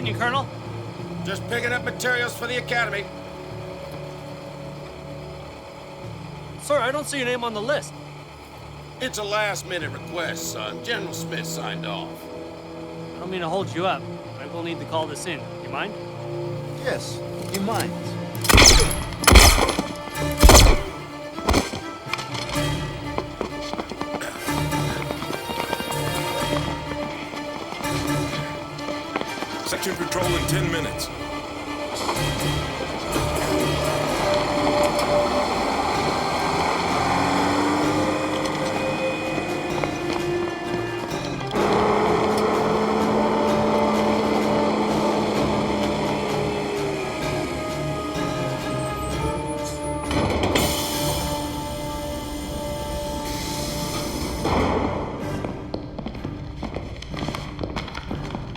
you, Colonel? Just picking up materials for the Academy. Sir, I don't see your name on the list. It's a last-minute request, son. General Smith signed off. I don't mean to hold you up. I will need to call this in. You mind? Yes, you mind. Section patrol in 10 minutes.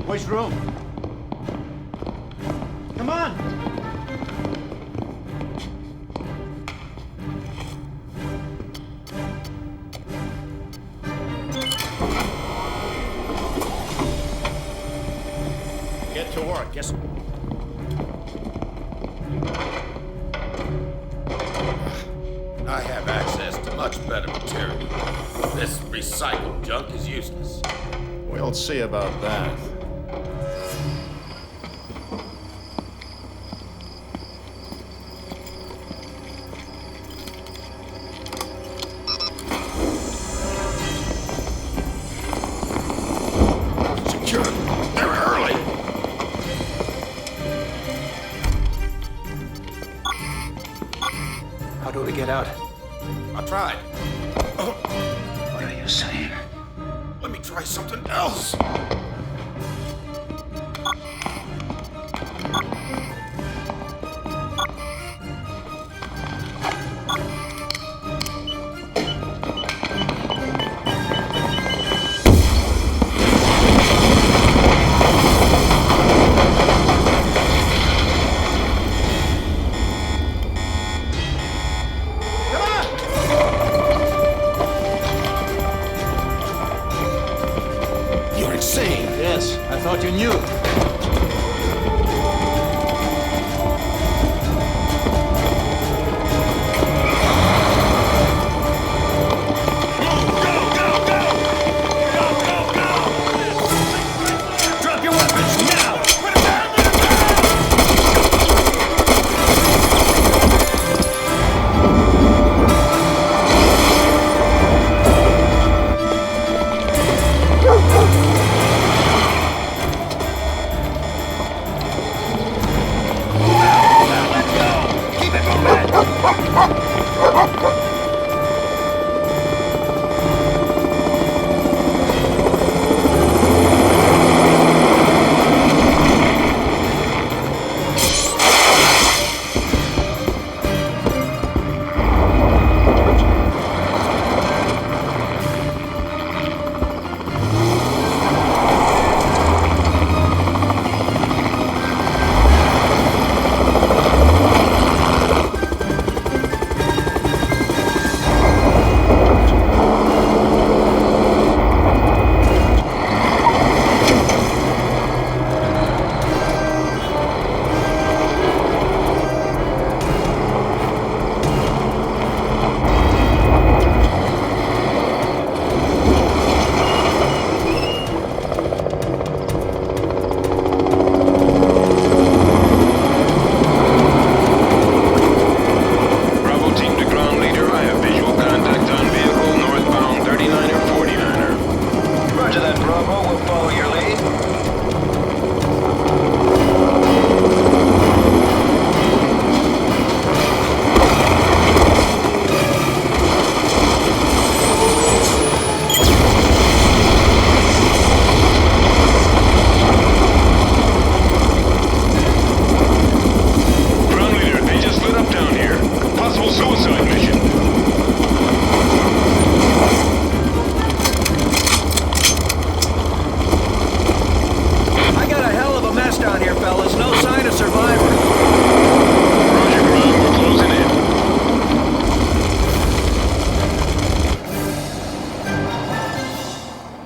Which room? Come on! Get to work, yes. I have access to much better material. This recycled junk is useless. We'll see about that. Secure. They're early. How do we get out? I tried. What are you saying? Let me try something else. You're insane. Yes, I thought you knew. Drop your weapons now!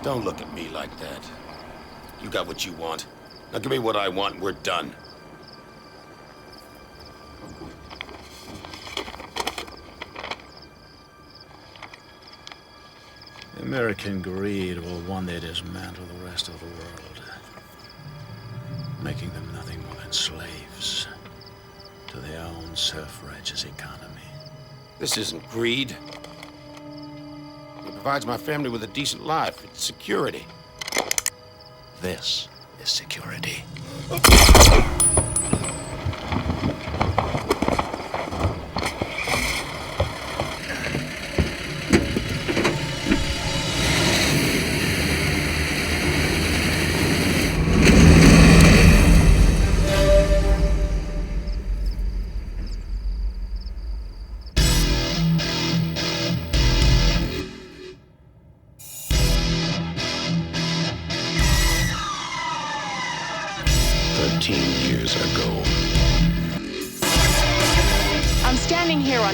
Don't look at me like that. You got what you want. Now give me what I want and we're done. American greed will one day dismantle the rest of the world, making them nothing more than slaves to their own self-righteous economy. This isn't greed. It provides my family with a decent life. It's security. This is security.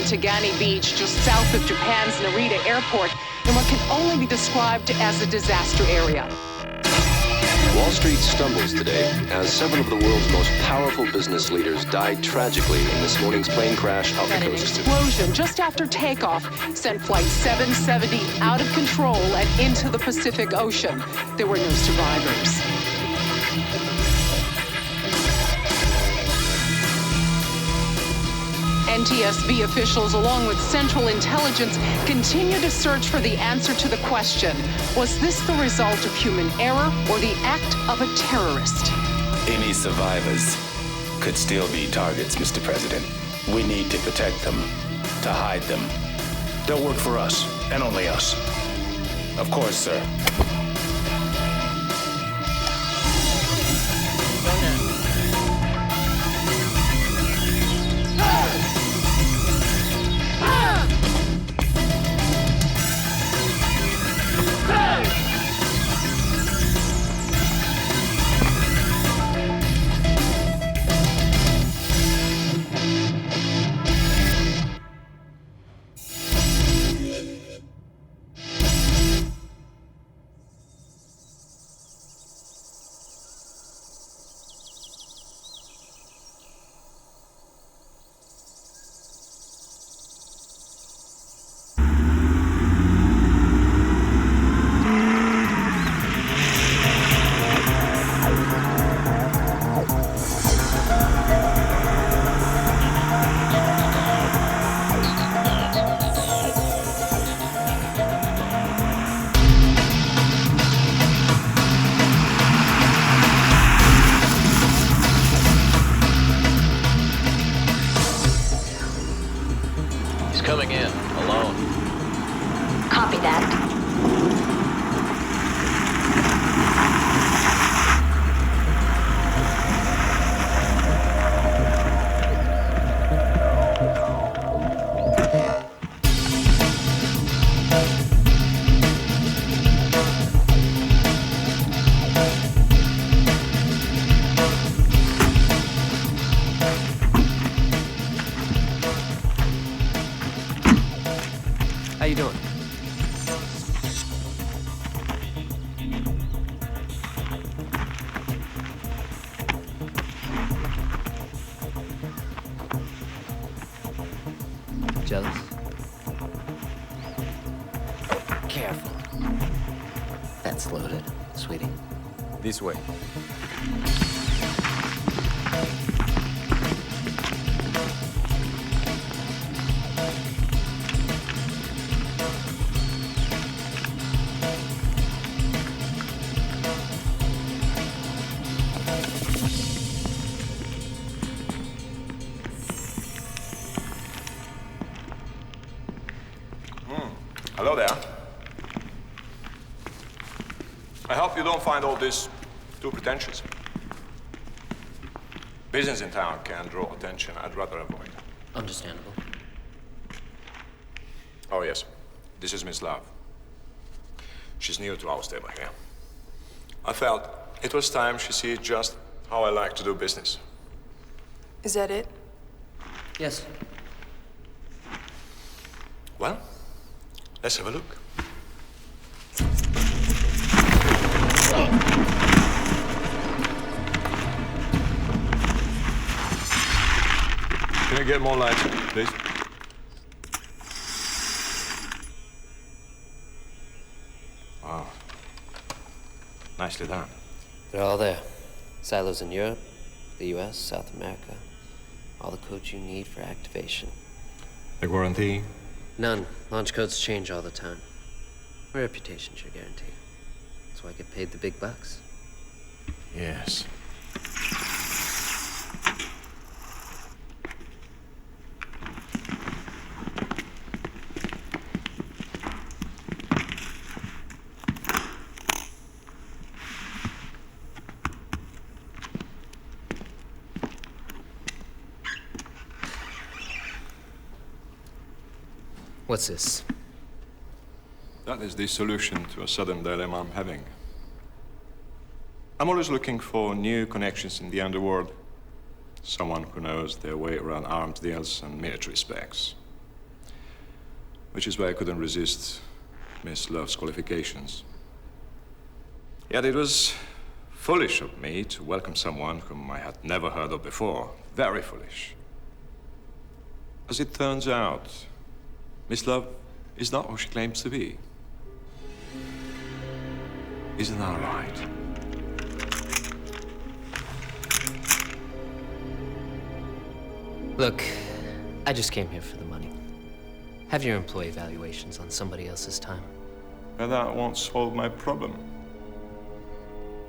Tagani Beach, just south of Japan's Narita Airport, in what can only be described as a disaster area. Wall Street stumbles today as seven of the world's most powerful business leaders died tragically in this morning's plane crash off the An coast. explosion just after takeoff sent Flight 770 out of control and into the Pacific Ocean. There were no survivors. NTSB officials, along with Central Intelligence, continue to search for the answer to the question, was this the result of human error or the act of a terrorist? Any survivors could still be targets, Mr. President. We need to protect them, to hide them. They'll work for us, and only us. Of course, sir. Coming in, alone. Copy that. How you doing? Jealous? Careful. That's loaded, sweetie. This way. Hello there. I hope you don't find all this too pretentious. Business in town can draw attention I'd rather avoid. Understandable. Oh, yes. This is Miss Love. She's new to our stable here. I felt it was time she sees just how I like to do business. Is that it? Yes. Well, let's have a look. get more light, please? Wow. Nicely done. They're all there. Silos in Europe, the US, South America. All the codes you need for activation. The warranty? None. Launch codes change all the time. My reputation's your guarantee. That's why I get paid the big bucks. Yes. What's this? That is the solution to a sudden dilemma I'm having. I'm always looking for new connections in the underworld. Someone who knows their way around arms deals and military specs. Which is why I couldn't resist Miss Love's qualifications. Yet it was foolish of me to welcome someone whom I had never heard of before. Very foolish. As it turns out, Miss Love is not who she claims to be. Isn't that right? Look, I just came here for the money. Have your employee evaluations on somebody else's time. But that won't solve my problem.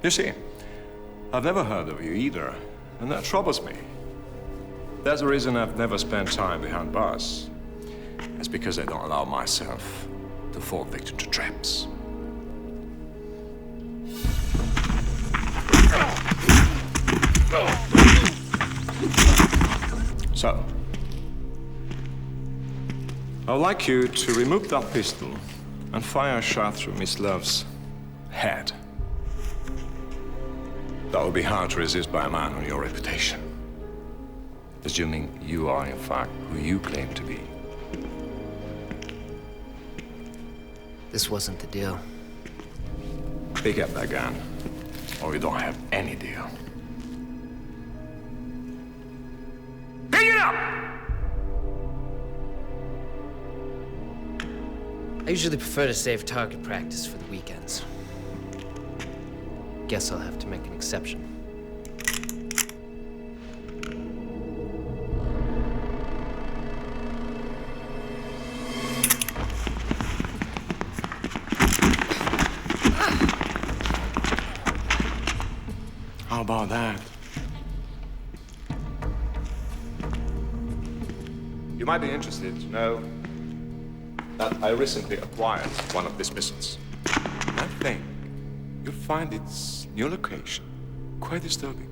You see, I've never heard of you either, and that troubles me. That's the reason I've never spent time behind bars. It's because I don't allow myself to fall victim to traps. So, I would like you to remove that pistol and fire a shot through Miss Love's head. That would be hard to resist by a man on your reputation. Assuming you are, in fact, who you claim to be. This wasn't the deal. Pick up that gun, or you don't have any deal. Pick it up! I usually prefer to save target practice for the weekends. Guess I'll have to make an exception. How about that? You might be interested to know that I recently acquired one of these missiles. And I think you'll find its new location quite disturbing.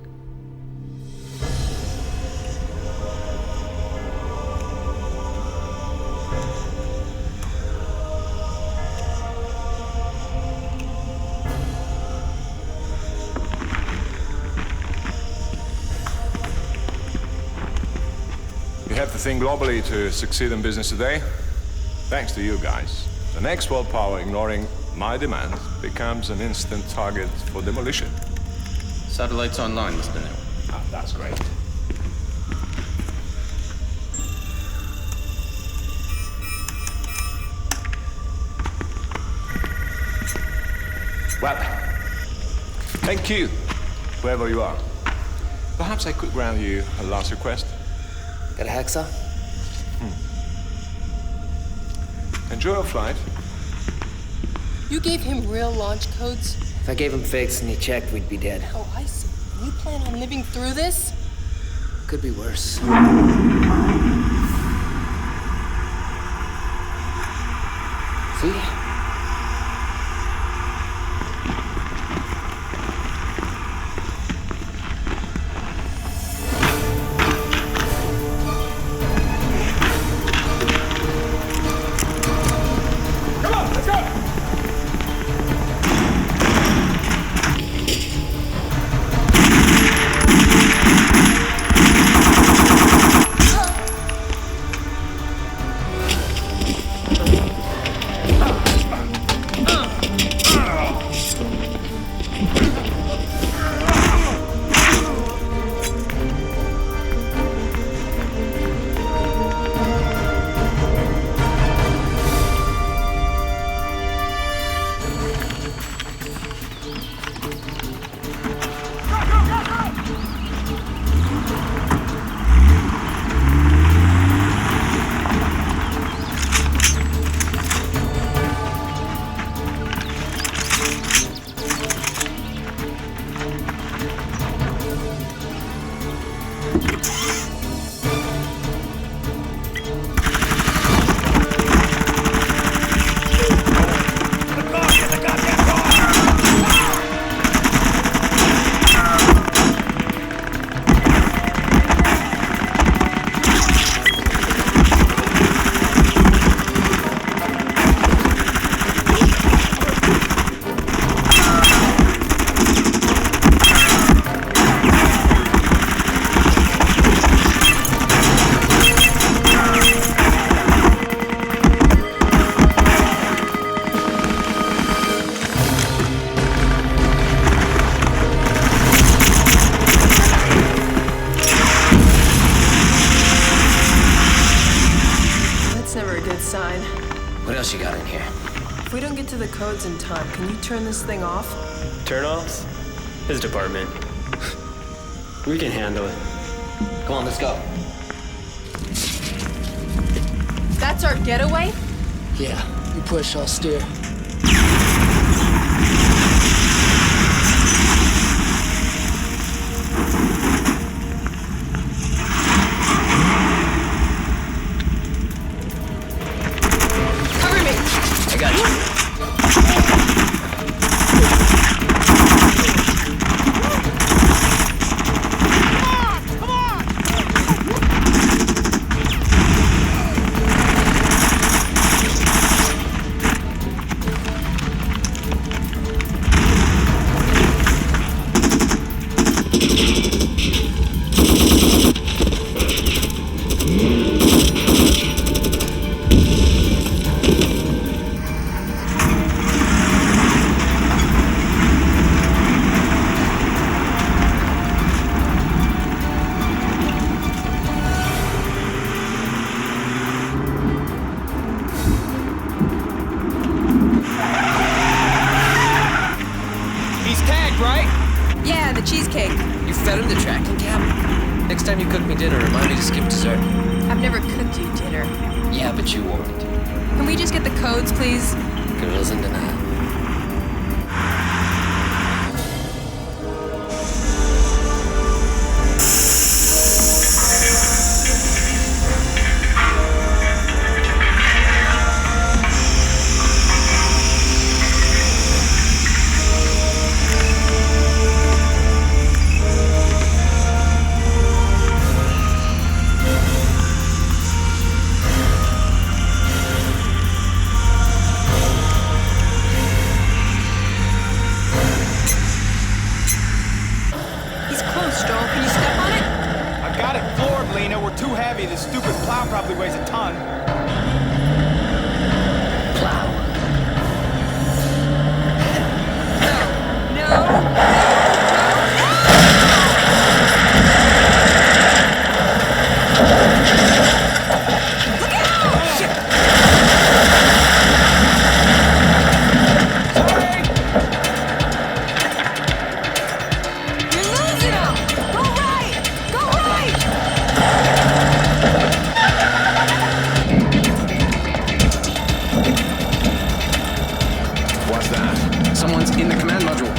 We have to think globally to succeed in business today. Thanks to you guys. The next world power ignoring my demands becomes an instant target for demolition. Satellites online, Mr. Neal. Ah, that's great. Well, thank you, whoever you are. Perhaps I could grant you a last request. Got a hacksaw? Enjoy your flight. You gave him real launch codes? If I gave him fakes and he checked, we'd be dead. Oh, I see. You plan on living through this? Could be worse. See? codes in time. Can you turn this thing off? Turn-offs? His department. We can handle it. Come on, let's go. That's our getaway? Yeah, you push, I'll steer. Cover me! I got you. Yeah, the cheesecake. You fed him the tracking cap? Next time you cook me dinner, remind me to skip dessert. I've never cooked you dinner. Yeah, but you won't. Can we just get the codes, please? Girls in denial. Too heavy. This stupid plow probably weighs a ton. Plow. Someone's in the command module.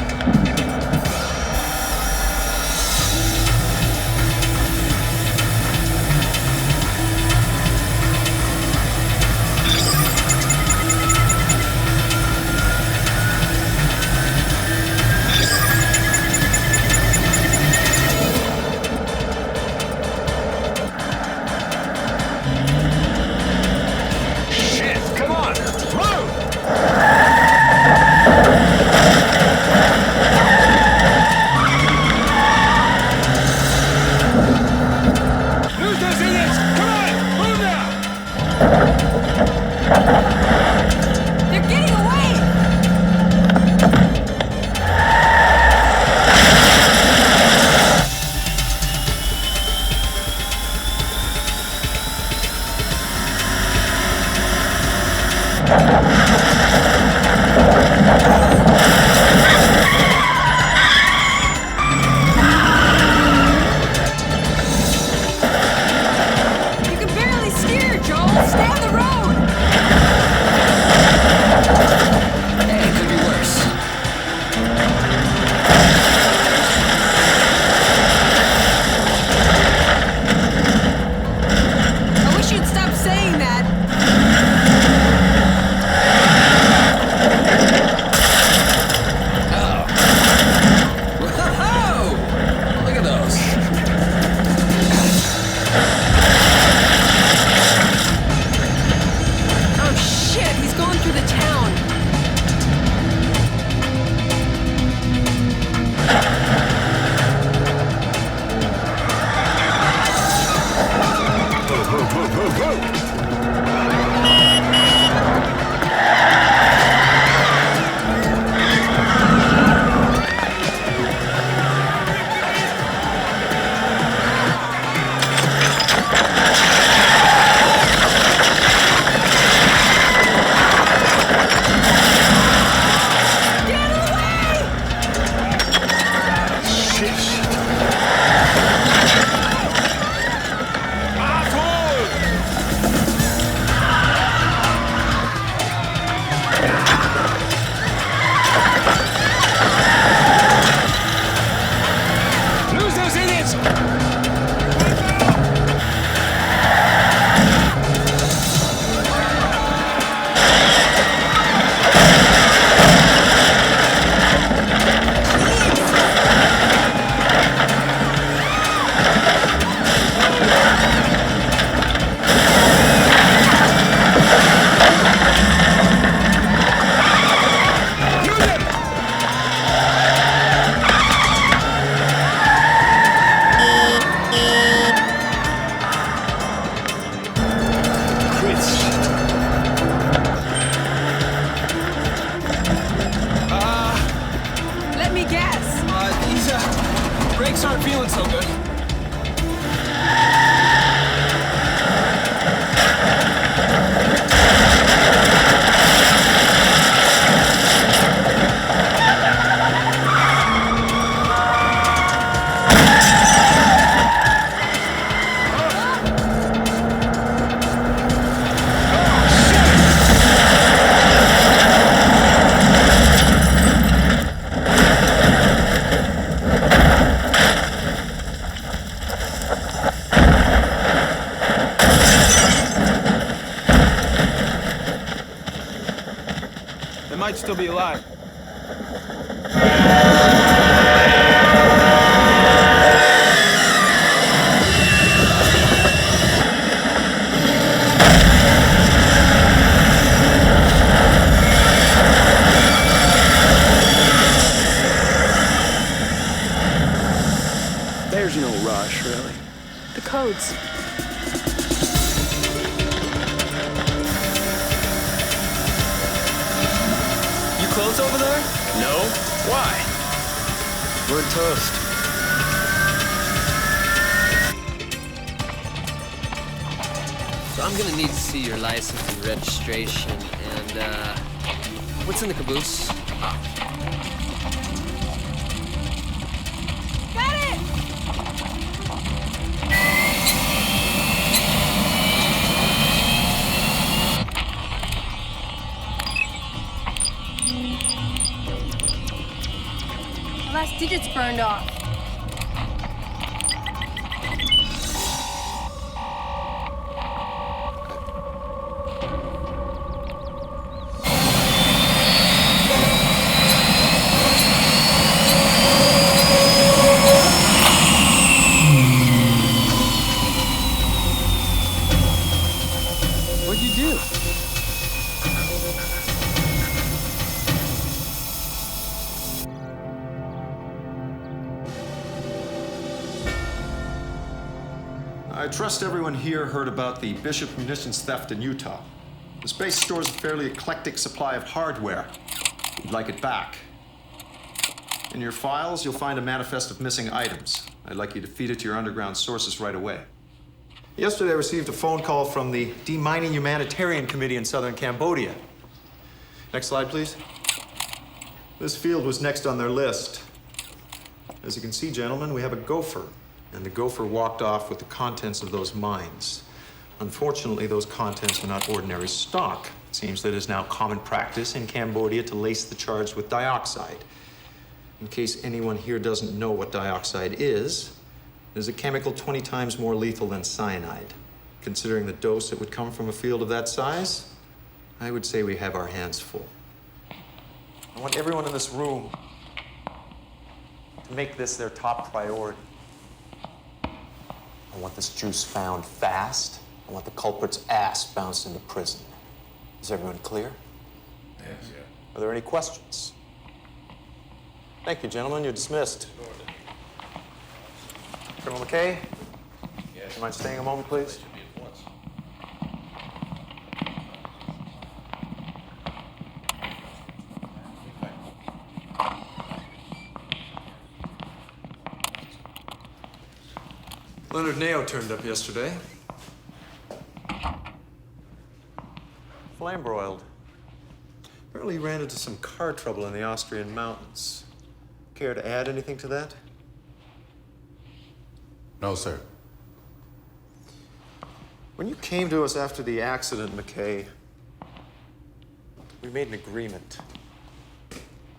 Brakes aren't feeling so good. They might still be alive. There's no rush, really. The codes. You close over there? No? Why? We're toast. So I'm gonna need to see your license and registration, and what's in the caboose? Got it! The last digit's burned off. What'd you do? I trust everyone here heard about the Bishop munitions theft in Utah. This base stores a fairly eclectic supply of hardware. We'd like it back. In your files, you'll find a manifest of missing items. I'd like you to feed it to your underground sources right away. Yesterday, I received a phone call from the Demining Humanitarian Committee in southern Cambodia. Next slide, please. This field was next on their list. As you can see, gentlemen, we have a gopher. And the gopher walked off with the contents of those mines. Unfortunately, those contents are not ordinary stock. It seems that it is now common practice in Cambodia to lace the charge with dioxide. In case anyone here doesn't know what dioxide is, it is a chemical 20 times more lethal than cyanide. Considering the dose that would come from a field of that size, I would say we have our hands full. I want everyone in this room to make this their top priority. I want this juice found fast. I want the culprit's ass bounced into prison. Is everyone clear? Yes, yeah. Are there any questions? Thank you, gentlemen. You're dismissed. Colonel McKay? Yes. Do you mind staying a moment, please? Should be at once. Leonard Nao turned up yesterday. Flame broiled. Apparently he ran into some car trouble in the Austrian mountains. Care to add anything to that? No, sir. When you came to us after the accident, McKay, we made an agreement.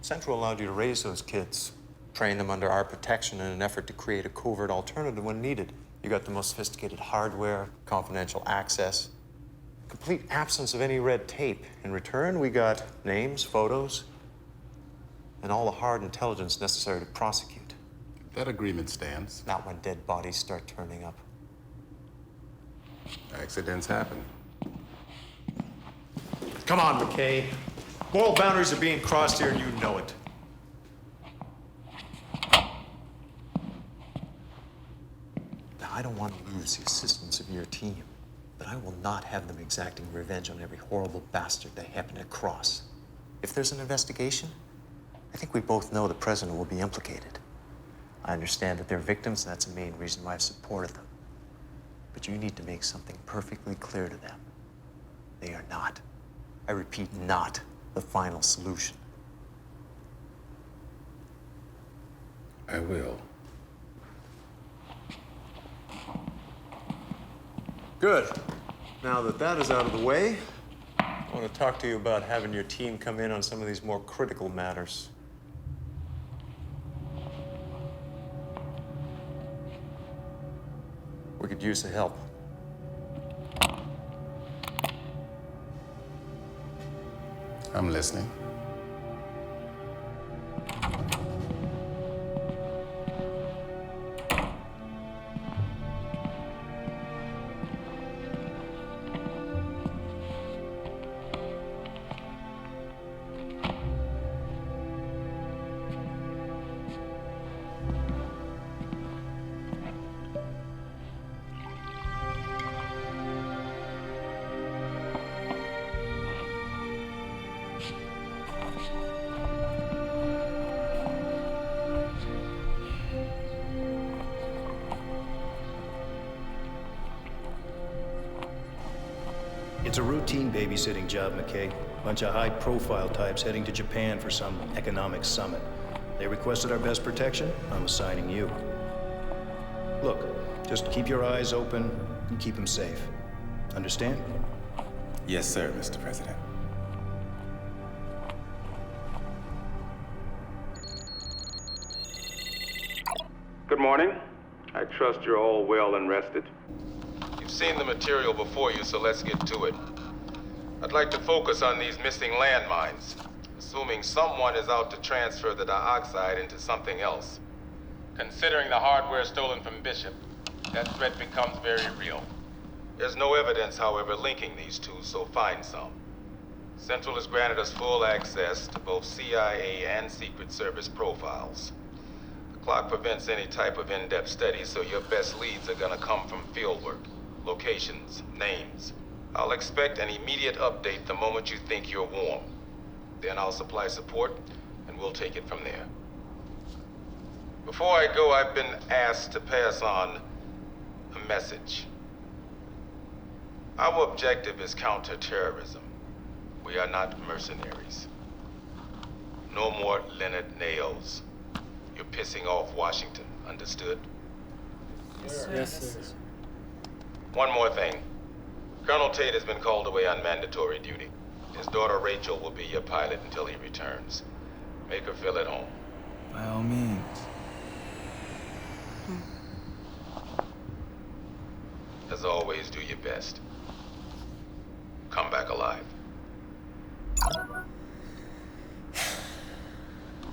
Central allowed you to raise those kids, train them under our protection in an effort to create a covert alternative when needed. You got the most sophisticated hardware, confidential access, complete absence of any red tape. In return, we got names, photos, and all the hard intelligence necessary to prosecute. That agreement stands. Not when dead bodies start turning up. Accidents happen. Come on, McKay. Moral boundaries are being crossed here, and you know it. Now, I don't want to lose the assistance of your team, but I will not have them exacting revenge on every horrible bastard they happen to cross. If there's an investigation, I think we both know the president will be implicated. I understand that they're victims, and that's the main reason why I've supported them. But you need to make something perfectly clear to them. They are not, I repeat, not the final solution. I will. Good. Now that that is out of the way, I want to talk to you about having your team come in on some of these more critical matters. We could use the help. I'm listening. It's a routine babysitting job, McKay. Bunch of high-profile types heading to Japan for some economic summit. They requested our best protection. I'm assigning you. Look, just keep your eyes open and keep them safe. Understand? Yes, sir, Mr. President. Good morning. I trust you're all well and rested. You've seen the material before you, so let's get to it. I'd like to focus on these missing landmines, assuming someone is out to transfer the dioxide into something else. Considering the hardware stolen from Bishop, that threat becomes very real. There's no evidence, however, linking these two, so find some. Central has granted us full access to both CIA and Secret Service profiles. The clock prevents any type of in-depth study, so your best leads are gonna come from fieldwork, locations, names. I'll expect an immediate update the moment you think you're warm. Then I'll supply support, and we'll take it from there. Before I go, I've been asked to pass on a message. Our objective is counter-terrorism. We are not mercenaries. No more Leonard Nails. You're pissing off Washington, understood? Yes, sir. Yes, sir. One more thing. Colonel Tate has been called away on mandatory duty. His daughter Rachel will be your pilot until he returns. Make her feel at home. By all means. As always, do your best. Come back alive.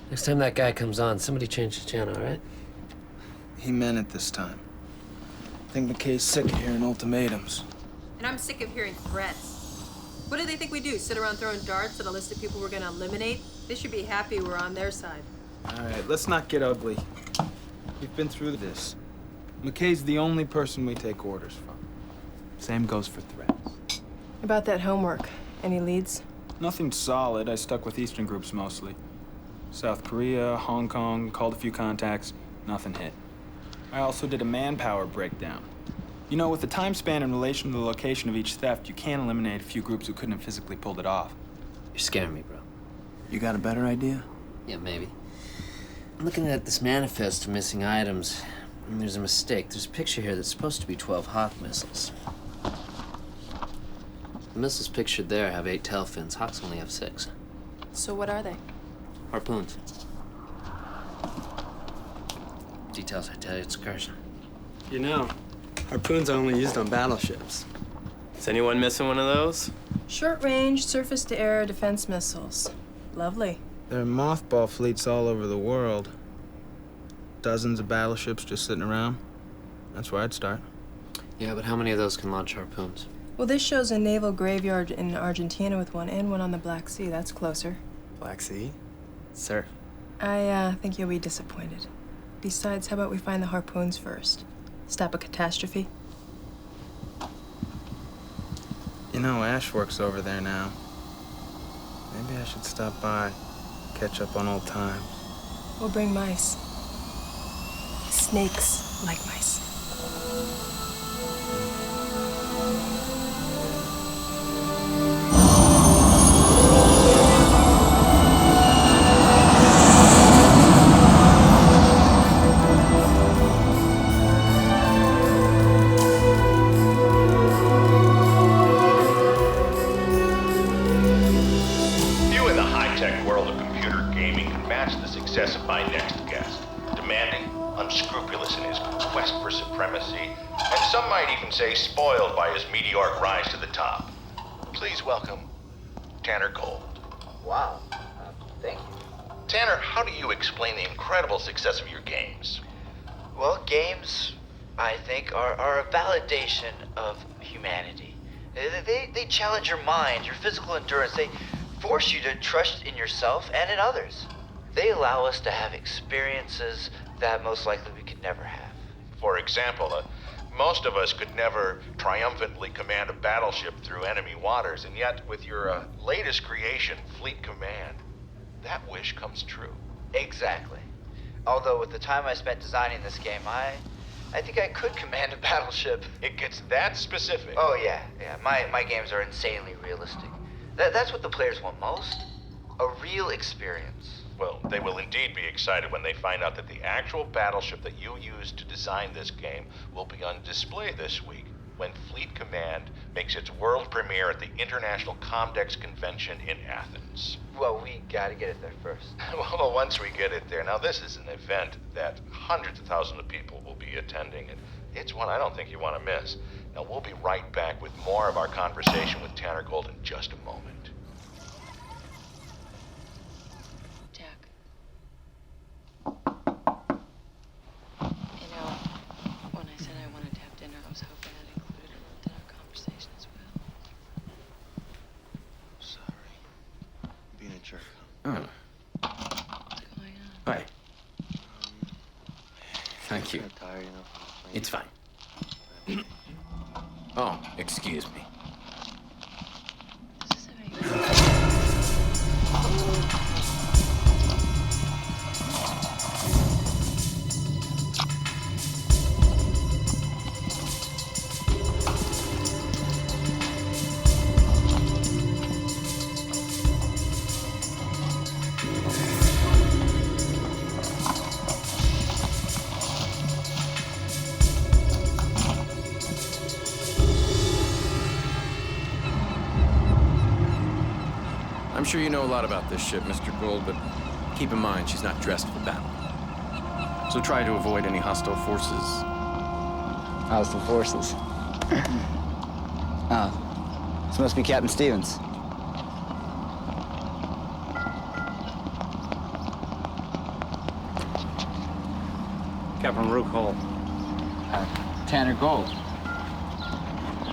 Next time that guy comes on, somebody change the channel, all right? He meant it this time. I think McKay's sick of hearing ultimatums. And I'm sick of hearing threats. What do they think we do? Sit around throwing darts at a list of people we're gonna eliminate? They should be happy we're on their side. All right, let's not get ugly. We've been through this. McKay's the only person we take orders from. Same goes for threats. About that homework, any leads? Nothing solid. I stuck with Eastern groups mostly. South Korea, Hong Kong, called a few contacts, nothing hit. I also did a manpower breakdown. You know, with the time span in relation to the location of each theft, you can eliminate a few groups who couldn't have physically pulled it off. You're scaring me, bro. You got a better idea? Yeah, maybe. I'm looking at this manifest of missing items, and there's a mistake. There's a picture here that's supposed to be 12 Hawk missiles. The missiles pictured there have 8 tail fins. Hawks only have 6. So what are they? Harpoons. Details, I tell you, it's a curse. You know, harpoons are only used on battleships. Is anyone missing one of those? Short-range, surface-to-air defense missiles. Lovely. There are mothball fleets all over the world. Dozens of battleships just sitting around. That's where I'd start. Yeah, but how many of those can launch harpoons? Well, this shows a naval graveyard in Argentina with one and one on the Black Sea. That's closer. Black Sea? Sir. I think you'll be disappointed. Besides, how about we find the harpoons first? Stop a catastrophe? You know, Ash works over there now. Maybe I should stop by, catch up on old times. We'll bring mice. snakes like mice. Few in the high-tech world of computer gaming can match the success of my next guest. Demanding, unscrupulous in his quest for supremacy, and some might even say spoiled by his meteoric rise to the top. Please welcome Tanner Gold. Wow. Thank you. Tanner, how do you explain the incredible success of your games? Well, games, I think, are a validation of humanity. They challenge your mind, your physical endurance. They force you to trust in yourself and in others. They allow us to have experiences that most likely we could never have. For example, most of us could never triumphantly command a battleship through enemy waters, and yet with your latest creation, Fleet Command, that wish comes true. Exactly. Although with the time I spent designing this game, I think I could command a battleship. It gets that specific. Oh yeah. My games are insanely realistic. That's what the players want most. A real experience. Well, they will indeed be excited when they find out that the actual battleship that you used to design this game will be on display this week when Fleet Command makes its world premiere at the International Comdex Convention in Athens. Well, we gotta get it there first. Well, once we get it there. Now, this is an event that hundreds of thousands of people will be attending, and it's one I don't think you want to miss. Now, we'll be right back with more of our conversation with Tanner Gold in just a moment. You know, when I said I wanted to have dinner, I was hoping that included a dinner conversation as well. Sorry. Being a jerk. Oh. What's going on? Hi. Thank you. I'm tired, you know. It's fine. Oh, excuse me. I'm sure you know a lot about this ship, Mr. Gold, but keep in mind she's not dressed for battle. So try to avoid any hostile forces. Hostile forces? This must be Captain Stevens. Captain Rook Hall. Tanner Gold.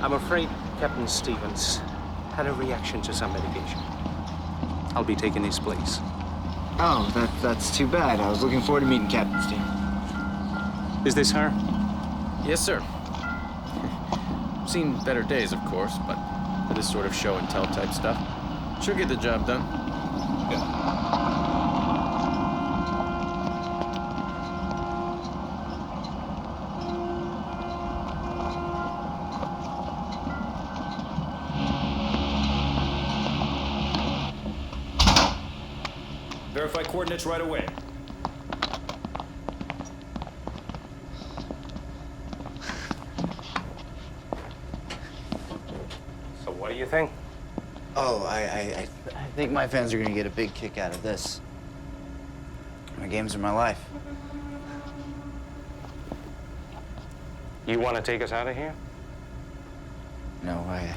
I'm afraid Captain Stevens had a reaction to some medication. I'll be taking his place. Oh, that's too bad. I was looking forward to meeting Captain Stevens. Is this her? Yes, sir. Seen better days, of course, but for this sort of show and tell type stuff, she'll get the job done. Verify coordinates right away. So what do you think? Oh, I think my fans are gonna get a big kick out of this. My games are my life. You want to take us out of here? No way.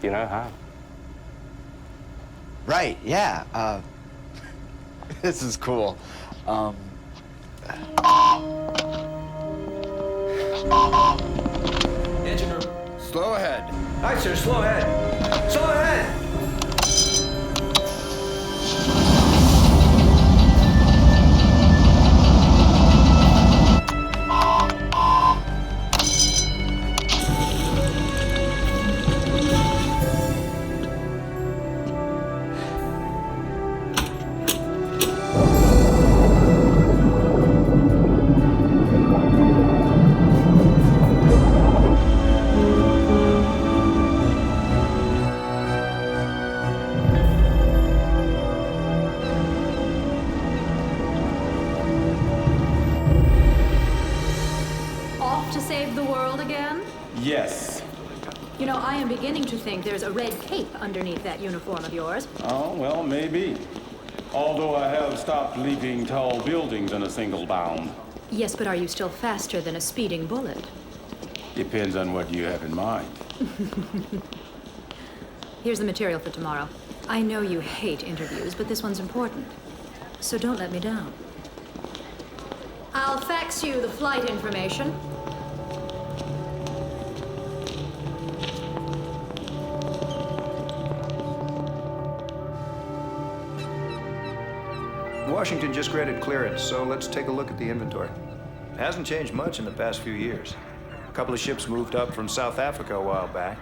You know how? Right, yeah. This is cool. Engine room. Slow ahead. Hi, sir. Slow ahead. Slow ahead. save the world again? Yes. You know, I am beginning to think there's a red cape underneath that uniform of yours. Oh, well, maybe. Although I have stopped leaping tall buildings in a single bound. Yes, but are you still faster than a speeding bullet? Depends on what you have in mind. Here's the material for tomorrow. I know you hate interviews, but this one's important. So don't let me down. I'll fax you the flight information. Washington just granted clearance, so let's take a look at the inventory. It hasn't changed much in the past few years. A couple of ships moved up from South Africa a while back.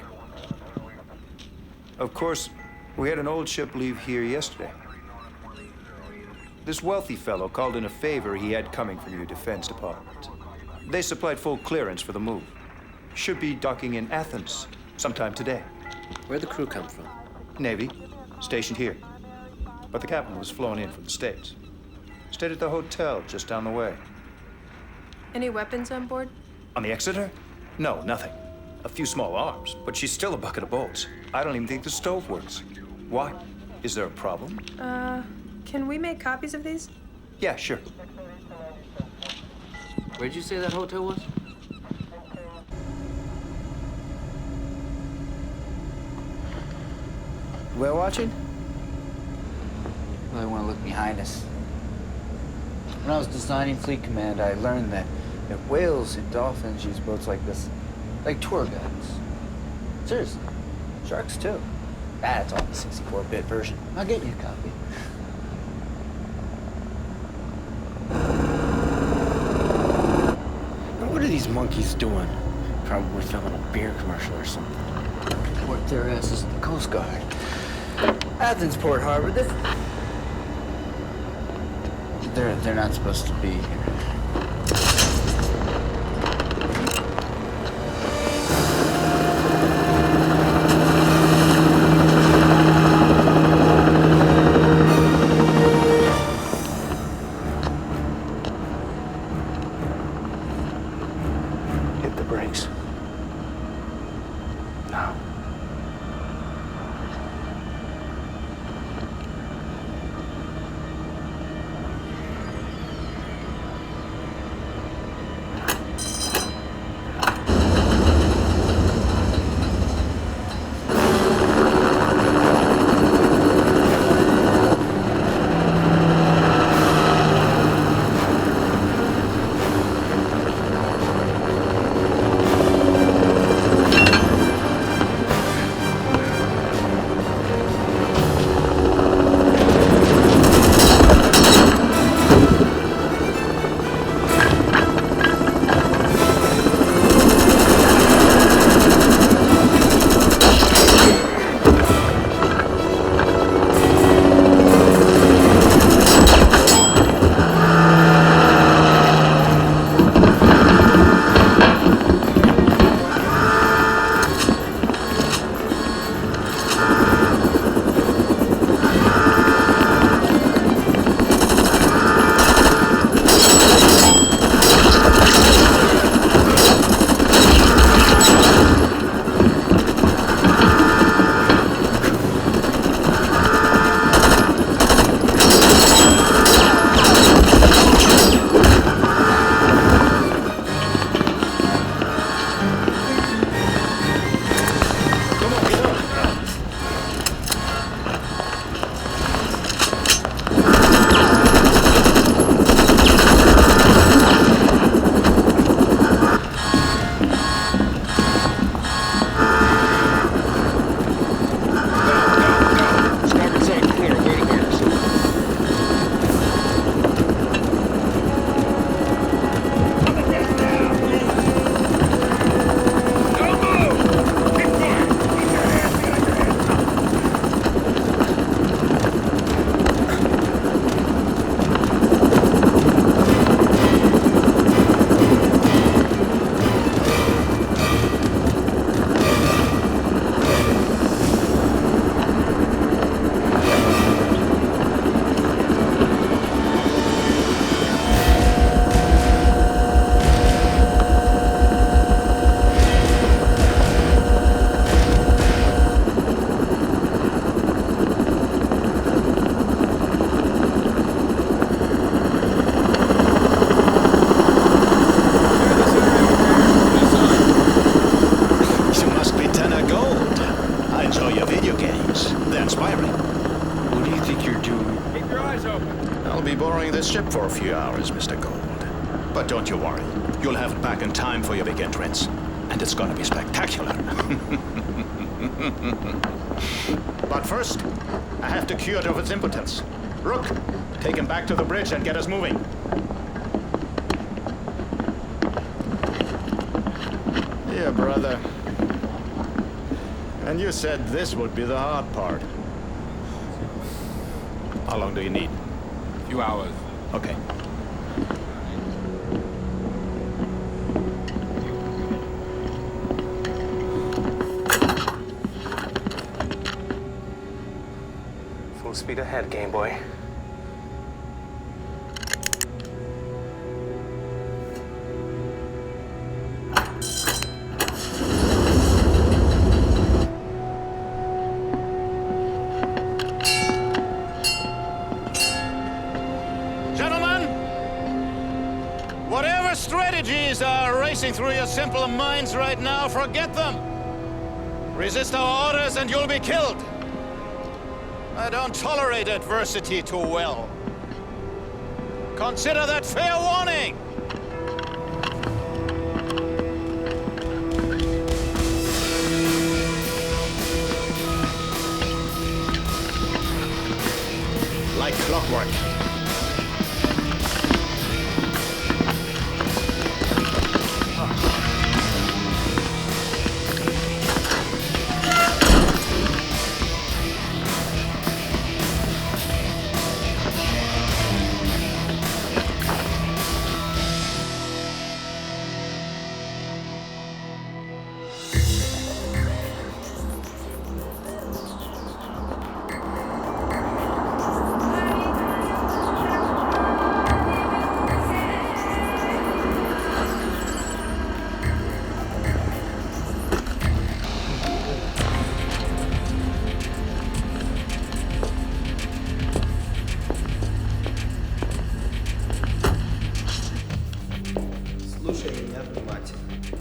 Of course, we had an old ship leave here yesterday. This wealthy fellow called in a favor he had coming from your Defense Department. They supplied full clearance for the move. Should be docking in Athens sometime today. Where'd the crew come from? Navy, stationed here. But the captain was flown in from the States. Stayed at the hotel just down the way. Any weapons on board? On the Exeter? No, nothing. A few small arms, but she's still a bucket of bolts. I don't even think the stove works. Why? Is there a problem? Can we make copies of these? Yeah, sure. Where'd you say that hotel was? Whale watching? Really want to look behind us. When I was designing Fleet Command, I learned that whales and dolphins use boats like this, like tour guides. Seriously, sharks too. That's all the 64-bit version. I'll get you a copy. What are these monkeys doing? Probably filming a beer commercial or something. Report their asses to the Coast Guard. Athens Port Harbor. They're not supposed to be here. Hit the brakes. Now. Mr. Gold. But don't you worry. You'll have it back in time for your big entrance. And it's gonna be spectacular. But first, I have to cure it of its impotence. Rook, take him back to the bridge and get us moving. Yeah, brother. And you said this would be the hard part. How long do you need? A few hours. Okay. Full speed ahead, Game Boy. Whatever strategies are racing through your simple minds right now, forget them. Resist our orders and you'll be killed. I don't tolerate adversity too well. Consider that fair warning. Like clockwork.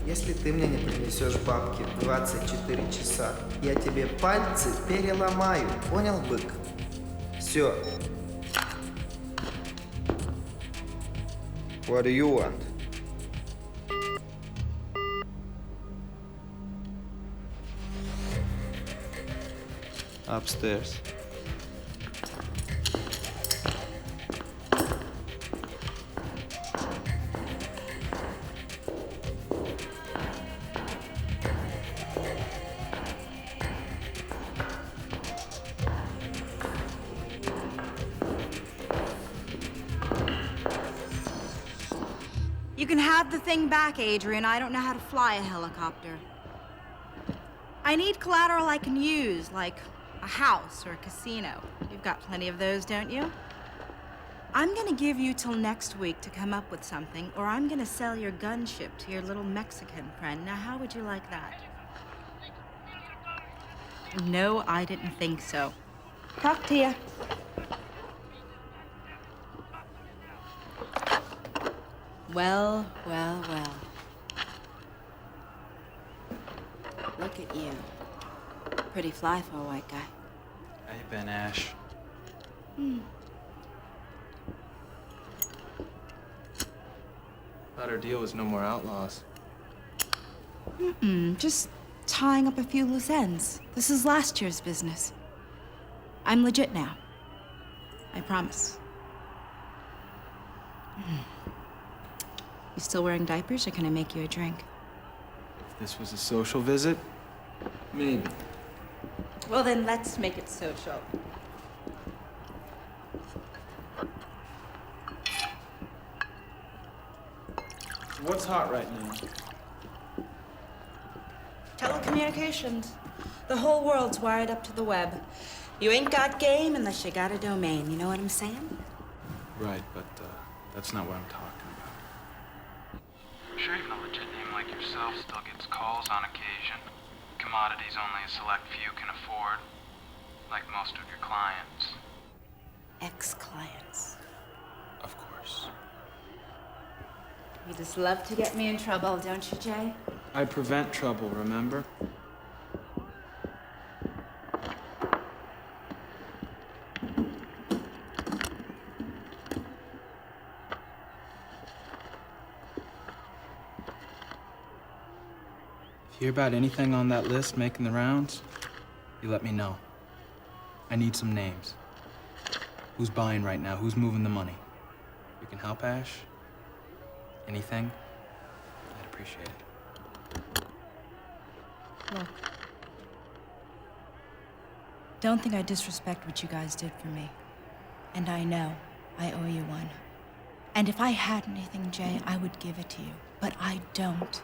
Если ты мне не принесешь бабки в 24 часа, я тебе пальцы переломаю. Понял, бык? Все. What do you want? Upstairs. You can have the thing back, Adrian. I don't know how to fly a helicopter. I need collateral I can use, like a house or a casino. You've got plenty of those, don't you? I'm gonna give you till next week to come up with something, or I'm gonna sell your gunship to your little Mexican friend. Now, how would you like that? No, I didn't think so. Talk to you. Well, well, well. Look at you. Pretty fly for a white guy. How you been, Ash? Thought our deal was no more outlaws. Just tying up a few loose ends. This is last year's business. I'm legit now. I promise. You still wearing diapers, or can I make you a drink? If this was a social visit, maybe. Well, then let's make it social. What's hot right now? Telecommunications. The whole world's wired up to the web. You ain't got game unless you got a domain. You know what I'm saying? Right, but that's not what I'm talking about. I'm sure even a legit name like yourself still gets calls on occasion. Commodities only a select few can afford, like most of your clients. Ex-clients. Of course. You just love to get me in trouble, don't you, Jay? I prevent trouble, remember? If you hear about anything on that list making the rounds, you let me know. I need some names. Who's buying right now? Who's moving the money? You can help, Ash? Anything? I'd appreciate it. Look. Don't think I disrespect what you guys did for me. And I know I owe you one. And if I had anything, Jay, I would give it to you. But I don't.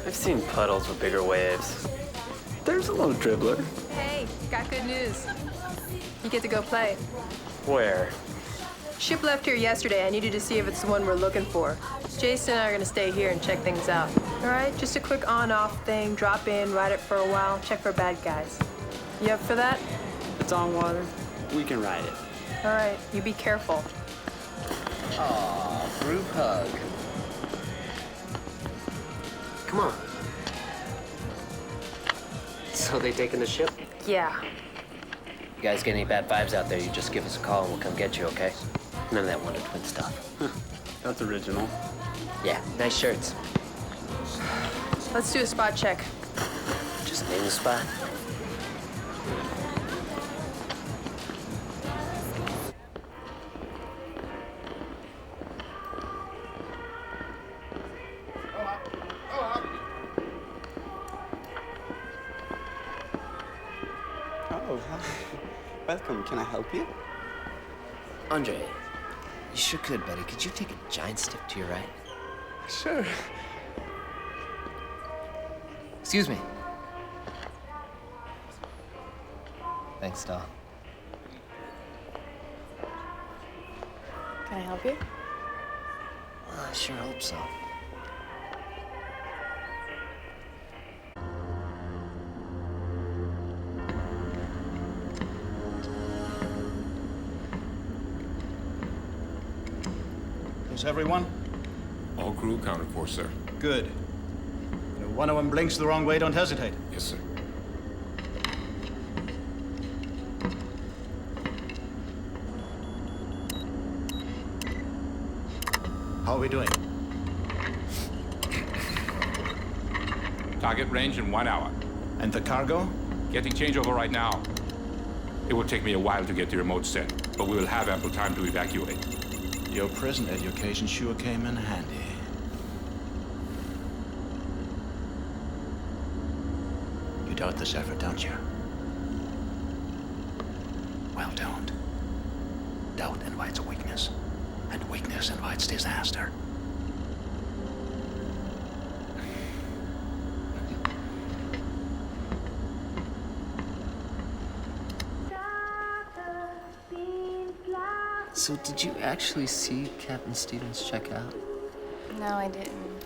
I've seen puddles with bigger waves. There's a little dribbler. Hey, got good news. You get to go play. Where? Ship left here yesterday. I needed to see if it's the one we're looking for. Jason and I are gonna stay here and check things out. All right, just a quick on-off thing. Drop in, ride it for a while, check for bad guys. You up for that? It's on water. We can ride it. All right, you be careful. Aw, group hug. Come on. So they taking the ship? Yeah. You guys get any bad vibes out there, you just give us a call and we'll come get you, okay? None of that Wonder Twin stuff. That's original. Yeah, nice shirts. Let's do a spot check. Just name the spot. Oh, hi. Welcome. Can I help you? Andre, you sure could, buddy. Could you take a giant step to your right? Sure. Excuse me. Thanks, doll. Can I help you? Well, I sure hope so. Is everyone? All crew accounted for, sir. Good. If one of them blinks the wrong way, don't hesitate. Yes, sir. How are we doing? Target range in 1 hour. And the cargo? Getting changeover right now. It will take me a while to get the remote set, but we will have ample time to evacuate. Your prison education sure came in handy. You doubt this effort, don't you? Well, don't. Doubt invites weakness, and weakness invites disaster. So did you actually see Captain Stevens check out? No, I didn't.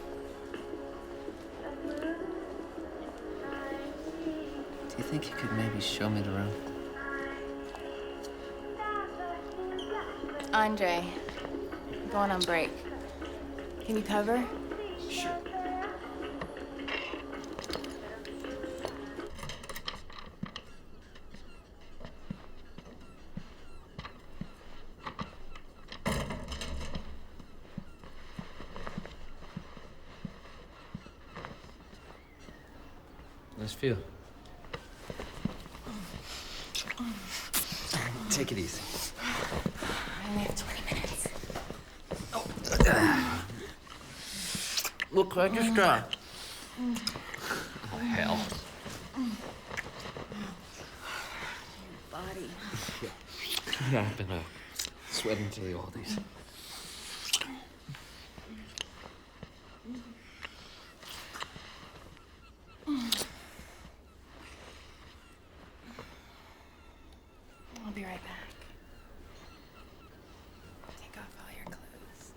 Do you think you could maybe show me the room? Andre, I'm going on break. Can you cover? Sure. Nice feel. Take it easy. I only have 20 minutes. Look like a straw. Oh, hell. Body. Yeah, I've been sweating to the oldies. I'll be right back. Take off all your clothes.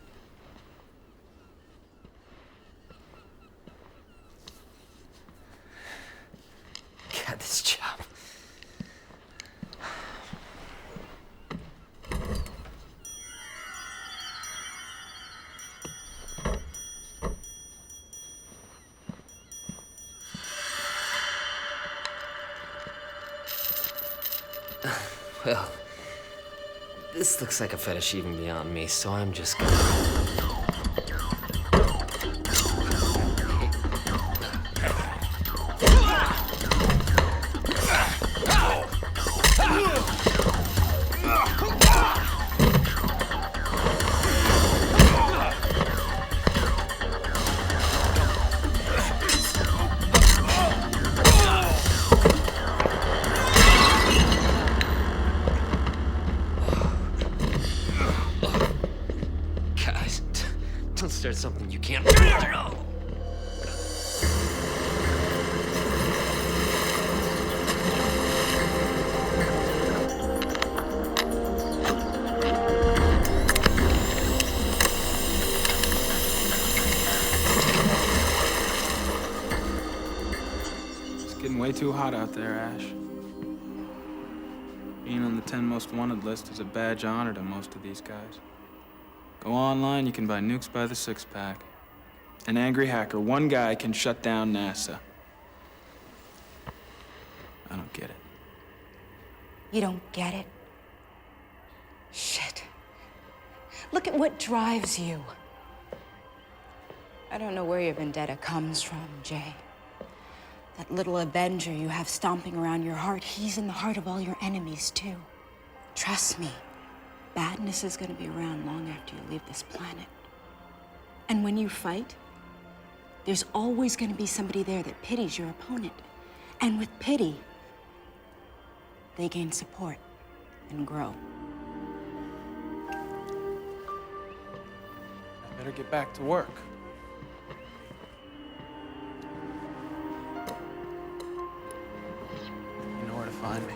God, this job. Well, this looks like a fetish even beyond me, so I'm just gonna... Guys, don't start something you can't... Getting way too hot out there, Ash. Being on the 10 most wanted list is a badge of honor to most of these guys. Go online, you can buy nukes by the 6-pack. An angry hacker, one guy can shut down NASA. I don't get it. You don't get it? Shit. Look at what drives you. I don't know where your vendetta comes from, Jay. That little Avenger you have stomping around your heart, he's in the heart of all your enemies, too. Trust me, badness is gonna be around long after you leave this planet. And when you fight, there's always gonna be somebody there that pities your opponent. And with pity, they gain support and grow. I better get back to work. You know where to find me.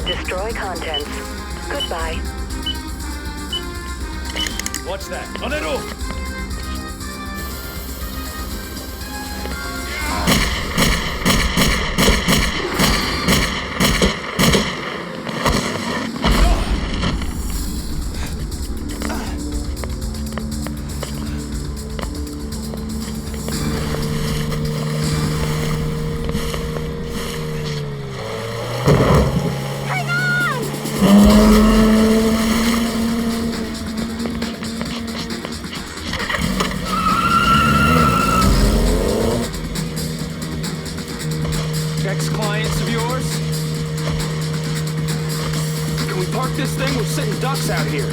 Destroy contents. Goodbye. Watch that. ¡Manero! Ex-clients of yours? Can we park this thing? We're sitting ducks out here.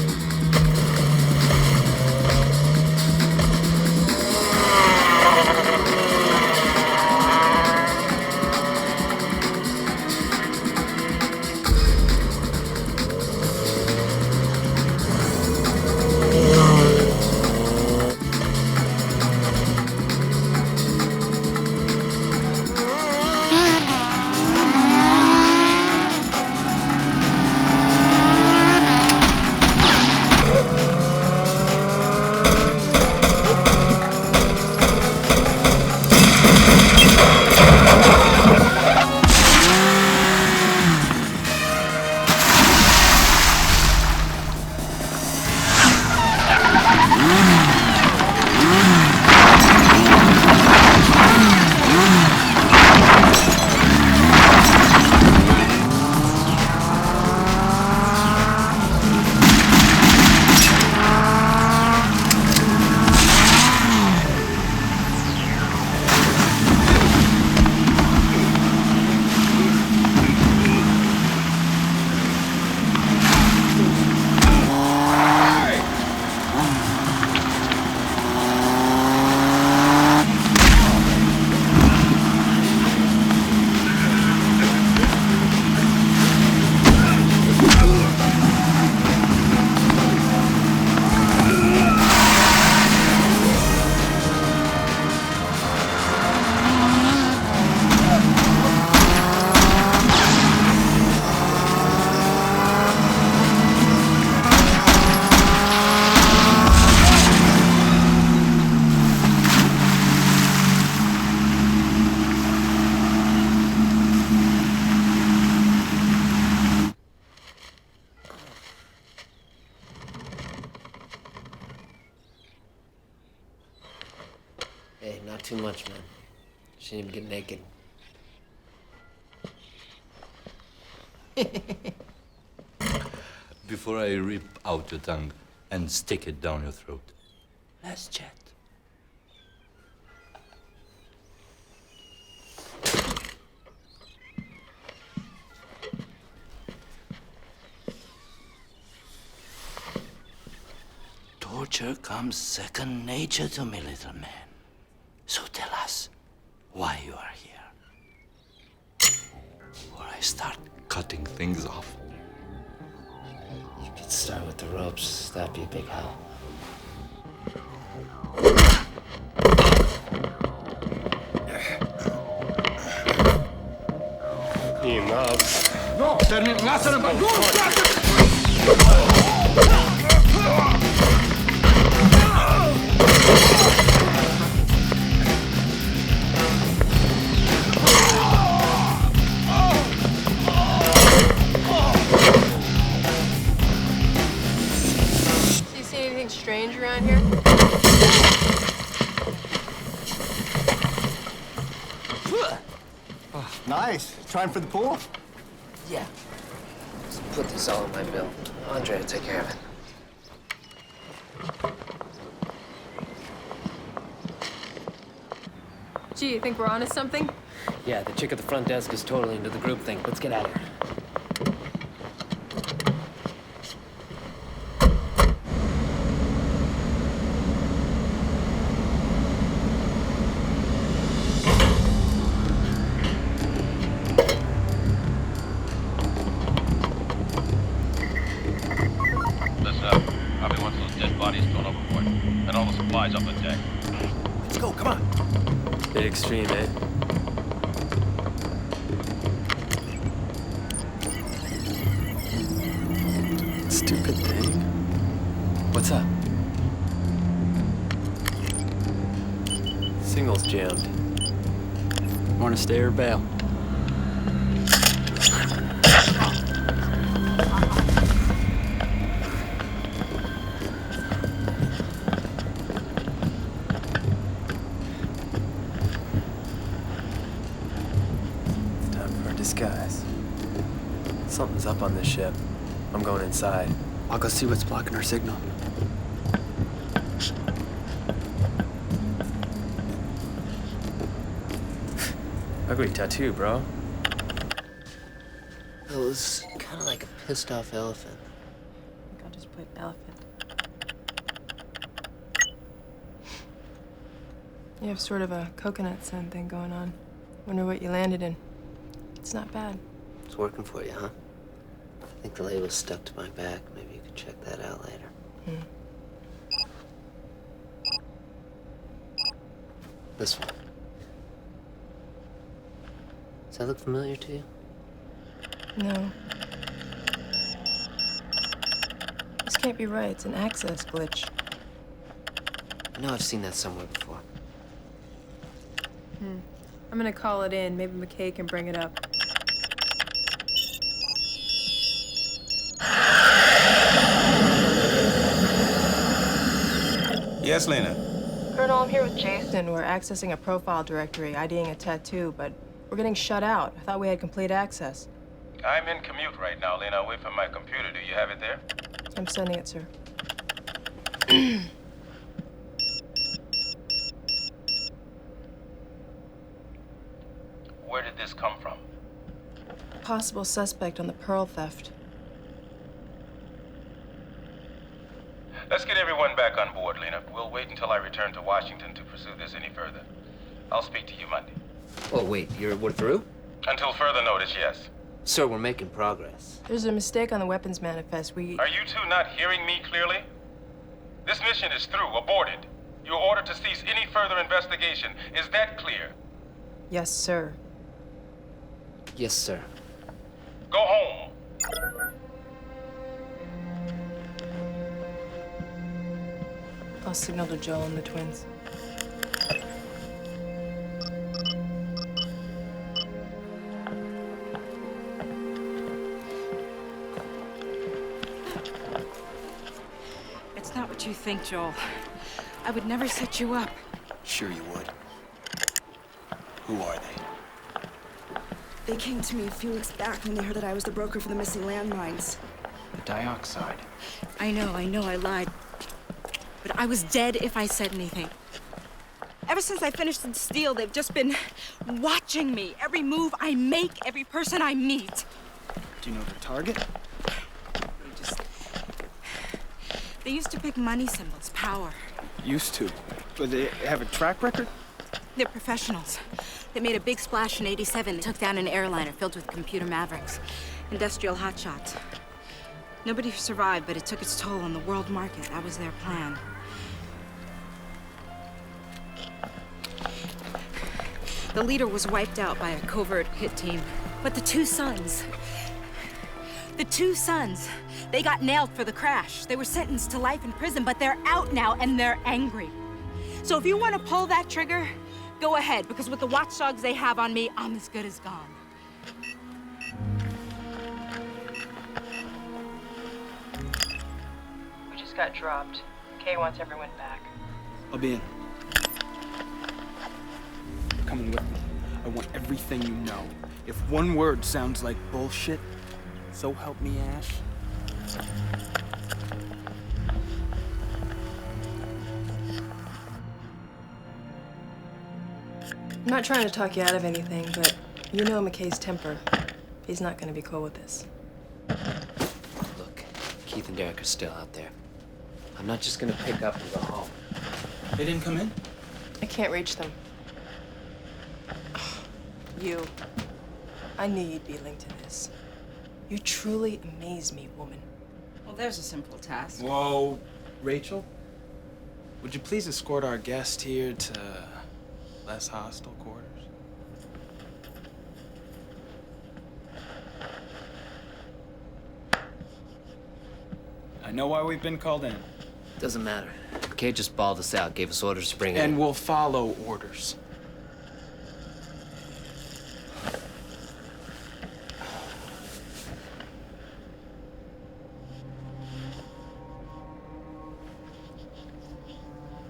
too much, man. She didn't even get naked. Before I rip out your tongue and stick it down your throat, let's chat. Torture comes second nature to me, little man. So tell us why you are here. Or I start cutting things off. You could start with the ropes. That'd be a big help. Enough. No, terminación, Do you see anything strange around here? Oh, nice. Trying for the pool? Yeah. Just put this all on my bill. Andre will take care of it. Gee, you think we're onto something? Yeah, the chick at the front desk is totally into the group thing. Let's get out of here. Listen up. Harvey wants those dead bodies thrown overboard. And all the supplies off the deck. Let's go, come on. Bit extreme, eh? Stupid thing. What's up? Signal's jammed. Want to stay or bail? It's time for a disguise. Something's up on this ship. I'm going inside. I'll go see what's blocking our signal. Ugly tattoo, bro. It was kind of like a pissed off elephant. I think I'll just put elephant. You have sort of a coconut scent thing going on. Wonder what you landed in. It's not bad. It's working for you, huh? I think the label's stuck to my back. Maybe you could check that out later. This one. Does that look familiar to you? No. This can't be right. It's an access glitch. I know I've seen that somewhere before. I'm gonna call it in. Maybe McKay can bring it up. Yes, Lena. Colonel, I'm here with Jason. We're accessing a profile directory, IDing a tattoo, but we're getting shut out. I thought we had complete access. I'm in commute right now, Lena, away from my computer. Do you have it there? I'm sending it, sir. Where did this come from? Possible suspect on the pearl theft. Let's get everyone back on board, Lena. We'll wait until I return to Washington to pursue this any further. I'll speak to you Monday. Oh, wait, we're through? Until further notice, yes. Sir, we're making progress. There's a mistake on the weapons manifest. Are you two not hearing me clearly? This mission is through, aborted. You're ordered to cease any further investigation. Is that clear? Yes, sir. Yes, sir. Go home. I'll signal to Joel and the twins. It's not what you think, Joel. I would never set you up. Sure you would. Who are they? They came to me a few weeks back when they heard that I was the broker for the missing landmines. The dioxide. I know, I lied. But I was dead if I said anything. Ever since I finished the deal, they've just been watching me. Every move I make, every person I meet. Do you know their target? They used to pick money symbols, power. Used to. But they have a track record? They're professionals. They made a big splash in '87. They took down an airliner filled with computer mavericks. Industrial hotshots. Nobody survived, but it took its toll on the world market. That was their plan. The leader was wiped out by a covert hit team. But the two sons, they got nailed for the crash. They were sentenced to life in prison, but they're out now and they're angry. So if you want to pull that trigger, go ahead, because with the watchdogs they have on me, I'm as good as gone. We just got dropped. Kay wants everyone back. I'll be in. You're coming with me. I want everything you know. If one word sounds like bullshit, so help me, Ash. I'm not trying to talk you out of anything, but you know McKay's temper. He's not gonna be cool with this. Look, Keith and Derek are still out there. I'm not just gonna pick up and go home. They didn't come in? I can't reach them. You. I knew you'd be linked to this. You truly amaze me, woman. Well, there's a simple task. Whoa, Rachel? Would you please escort our guest here to less hostile quarters? I know why we've been called in. Doesn't matter. McKay just balled us out, gave us orders to bring it in. And we'll follow orders.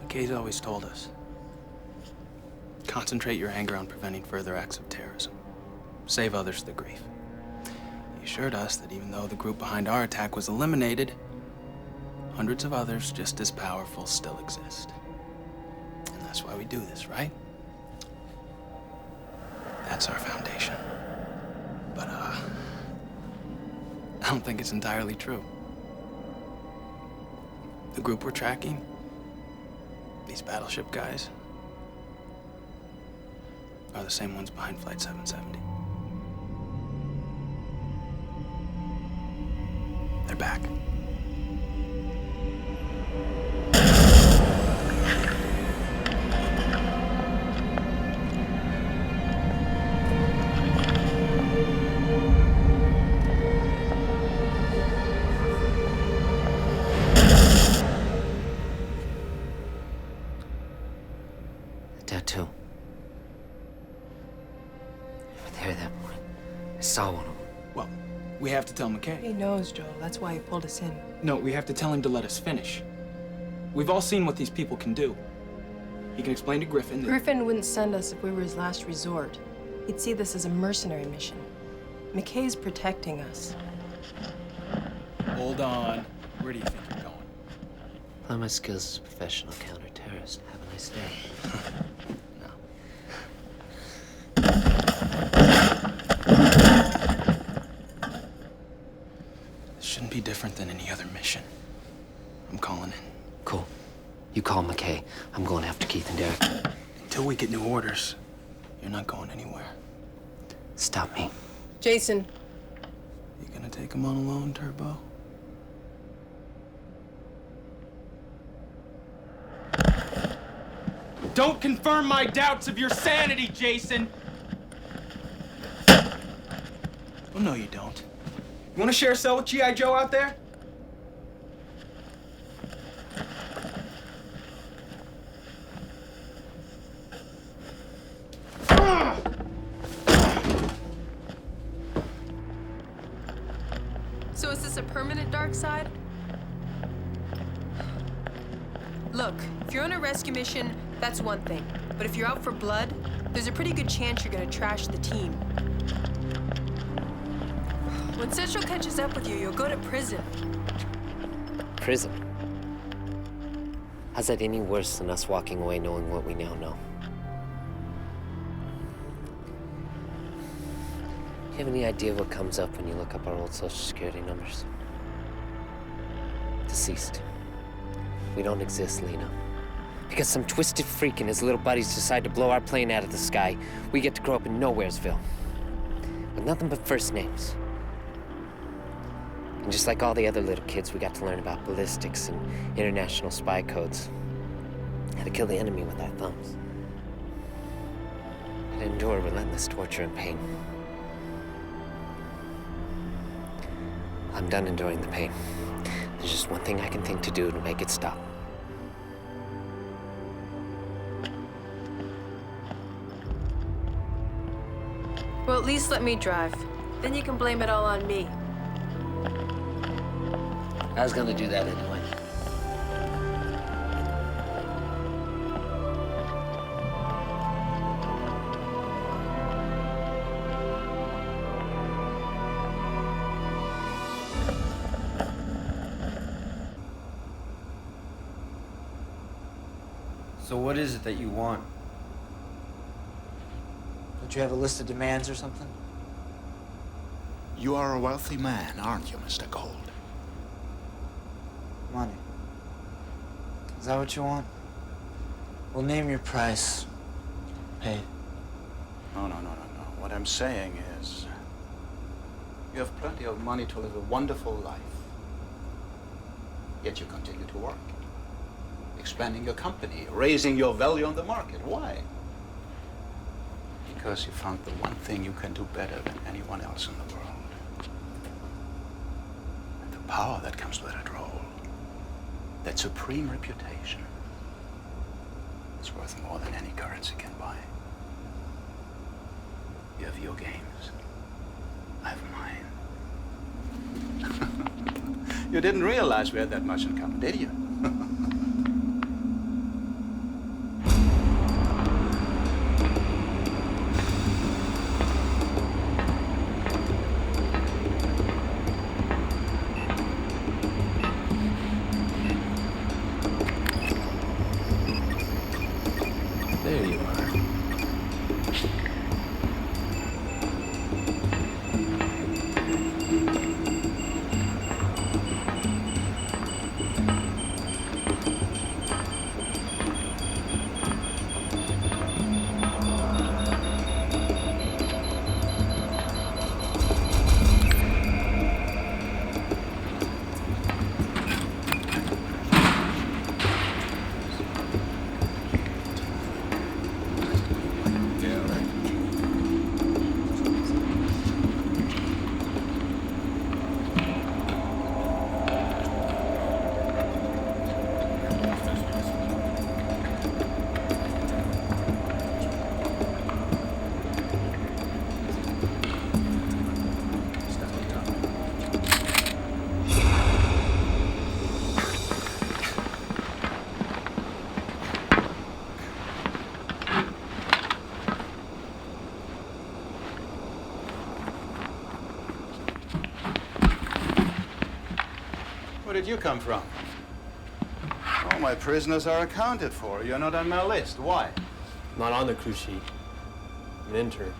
McKay's always told us, concentrate your anger on preventing further acts of terrorism. Save others the grief. He assured us that even though the group behind our attack was eliminated, hundreds of others just as powerful still exist. And that's why we do this, right? That's our foundation. But, I don't think it's entirely true. The group we're tracking, these battleship guys, are the same ones behind Flight 770. They're back. Tattoo. There, that morning. I saw one of them. Well, we have to tell McKay. He knows, Joel. That's why he pulled us in. No, we have to tell him to let us finish. We've all seen what these people can do. He can explain to Griffin that... Griffin wouldn't send us if we were his last resort. He'd see this as a mercenary mission. McKay's protecting us. Hold on. Where do you think you're going? Apply my skills as a professional counter-terrorist. Have a nice day. This shouldn't be different than any other mission. I'm calling in. Cool. You call McKay. I'm going after Keith and Derek. Until we get new orders, you're not going anywhere. Stop me. Jason. You gonna take him on alone, Turbo? Don't confirm my doubts of your sanity, Jason! Well, no, you don't. You want to share a cell with G.I. Joe out there? So is this a permanent dark side? Look, if you're on a rescue mission, that's one thing. But if you're out for blood, there's a pretty good chance you're gonna trash the team. When Central catches up with you, you'll go to prison. Prison? How's that any worse than us walking away knowing what we now know? Do you have any idea what comes up when you look up our old Social Security numbers? Deceased. We don't exist, Lena. Because some twisted freak and his little buddies decide to blow our plane out of the sky, we get to grow up in Nowheresville. With nothing but first names. And just like all the other little kids, we got to learn about ballistics and international spy codes. How to kill the enemy with our thumbs. How to endure relentless torture and pain. I'm done enduring the pain. There's just one thing I can think to do to make it stop. Well, at least let me drive. Then you can blame it all on me. I was gonna do that anyway. So what is it that you want? Don't you have a list of demands or something? You are a wealthy man, aren't you, Mr. Gold? Money. Is that what you want? Well, name your price. Pay. No. What I'm saying is, you have plenty of money to live a wonderful life. Yet you continue to work. Expanding your company, raising your value on the market. Why? Because you found the one thing you can do better than anyone else in the world. And the power that comes with that role, that supreme reputation, is worth more than any currency can buy. You have your games. I have mine. You didn't realize we had that much in common, did you? There you are. Where did you come from? All my prisoners are accounted for. You're not on my list. Why? Not on the crew sheet. I'm an intern.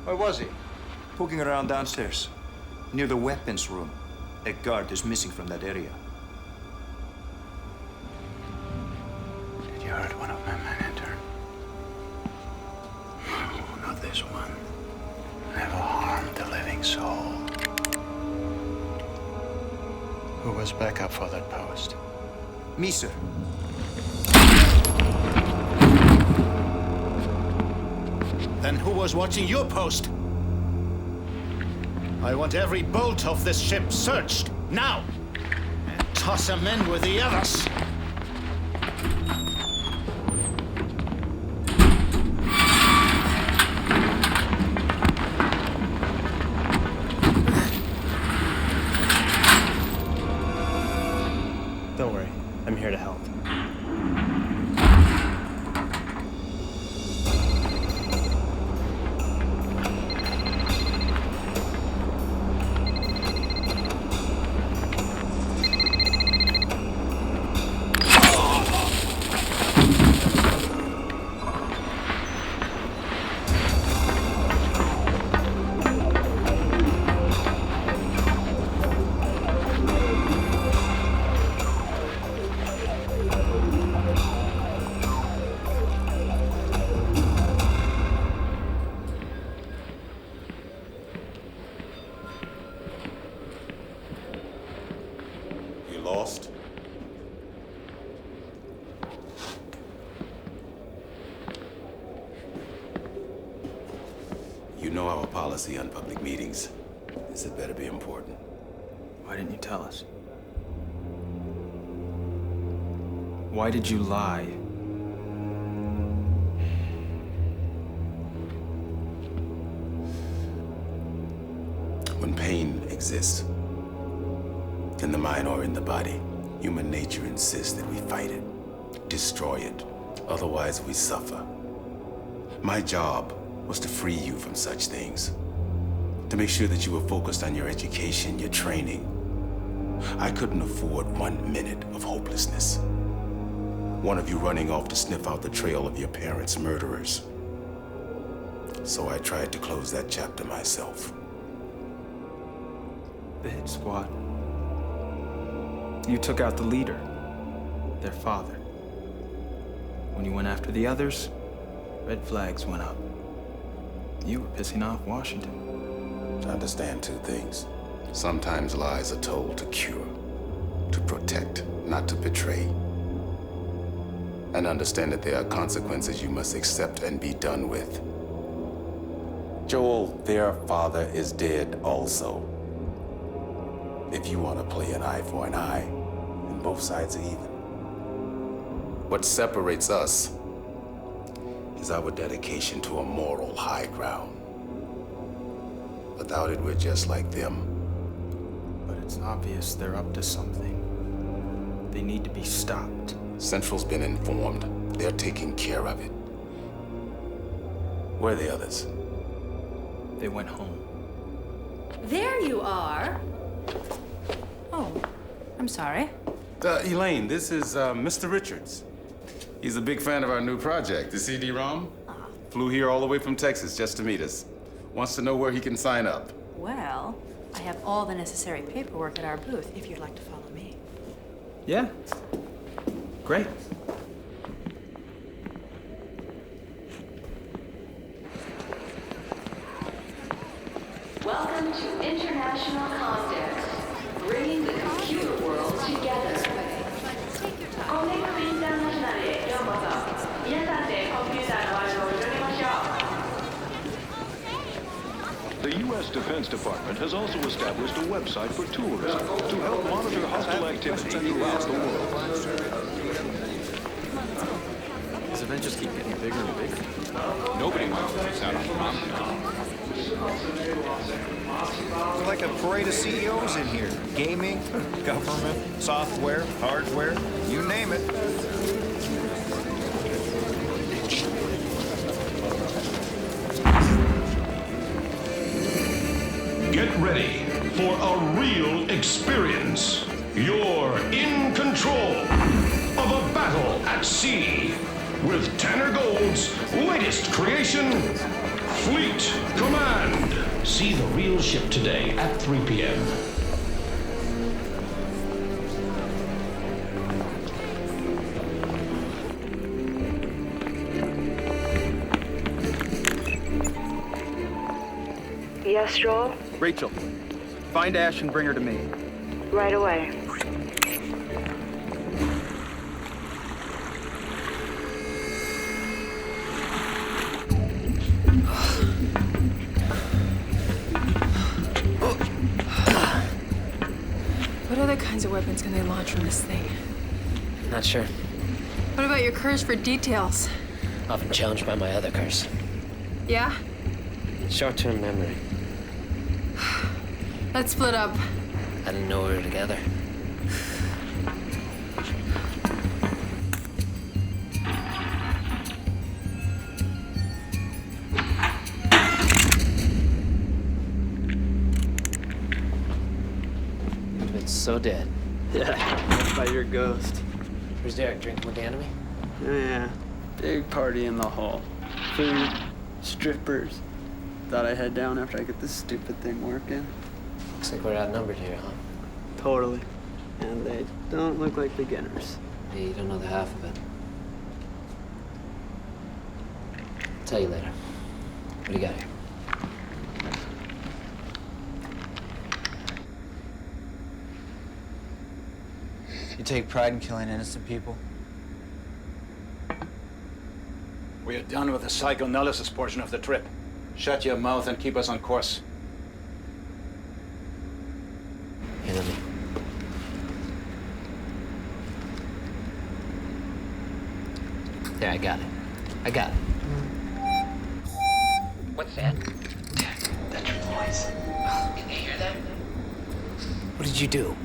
Where was he? Poking around downstairs, near the weapons room. A guard is missing from that area. Did you hurt one of my men, intern? No, not this one. Never harmed a living soul. Who was back up for that post? Me, sir. Then who was watching your post? I want every bolt of this ship searched, now! And toss them in with the others! Don't worry, I'm here to help. lost? You know our policy on public meetings. This had better be important. Why didn't you tell us? Why did you lie? When pain exists, in the mind or in the body, human nature insists that we fight it, destroy it. Otherwise, we suffer. My job was to free you from such things, to make sure that you were focused on your education, your training. I couldn't afford 1 minute of hopelessness. One of you running off to sniff out the trail of your parents' murderers. So I tried to close that chapter myself. The hit squad. You took out the leader, their father. When you went after the others, red flags went up. You were pissing off Washington. To understand two things. Sometimes lies are told to cure, to protect, not to betray. And understand that there are consequences you must accept and be done with. Joel, their father is dead also. If you want to play an eye for an eye, then both sides are even. What separates us is our dedication to a moral high ground. Without it, we're just like them. But it's obvious they're up to something. They need to be stopped. Central's been informed. They're taking care of it. Where are the others? They went home. There you are. Oh, I'm sorry. Elaine, this is Mr. Richards. He's a big fan of our new project, the CD-ROM. Flew here all the way from Texas just to meet us. Wants to know where he can sign up. Well, I have all the necessary paperwork at our booth if you'd like to follow me. Yeah. Great. Welcome to International Context, bringing the computer world together. The U.S. Defense Department has also established a website for tourism to help monitor hostile activity throughout the world. These events just keep getting bigger and bigger. Nobody wants to miss out on Moscow. We're like a parade of CEOs in here. Gaming, government, software, hardware, you name it. Get ready for a real experience. You're in control of a battle at sea with Tanner Gold's latest creation, Fleet Command. See the real ship today at 3 p.m. Yes, Joel? Rachel, find Ash and bring her to me. Right away. What other kinds of weapons can they launch from this thing? Not sure. What about your curse for details? Often challenged by my other curse. Yeah? Short-term memory. Let's split up. I didn't know we were together. You've been so dead. Yeah, by your ghost. Where's Derek? Drinking with the enemy? Yeah, big party in the hall. Food, strippers. Thought I'd head down after I get this stupid thing working. Looks like we're outnumbered here, huh? Totally. And they don't look like beginners. Yeah, you don't know the half of it. I'll tell you later. What do you got here? You take pride in killing innocent people? We are done with the psychoanalysis portion of the trip. Shut your mouth and keep us on course. Enemy. There, I got it. I got it. What's that? That's your voice. Can you hear that? What did you do?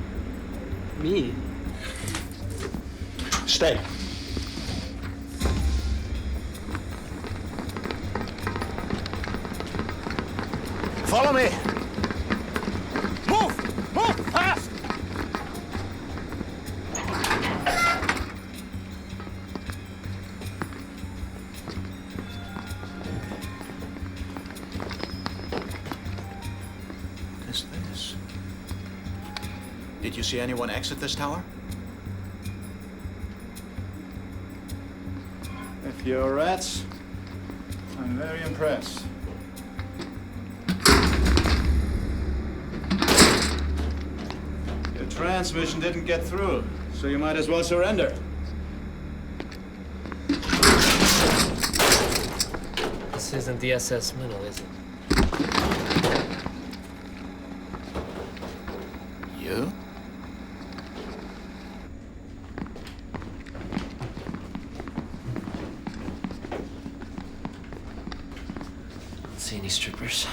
Me? Stay. Follow me! Move! Move! Fast! What is this? Did you see anyone exit this tower? If you're rats, I'm very impressed. Your transmission didn't get through, so you might as well surrender. This isn't the SS Minnow, is it? You? Don't see any strippers.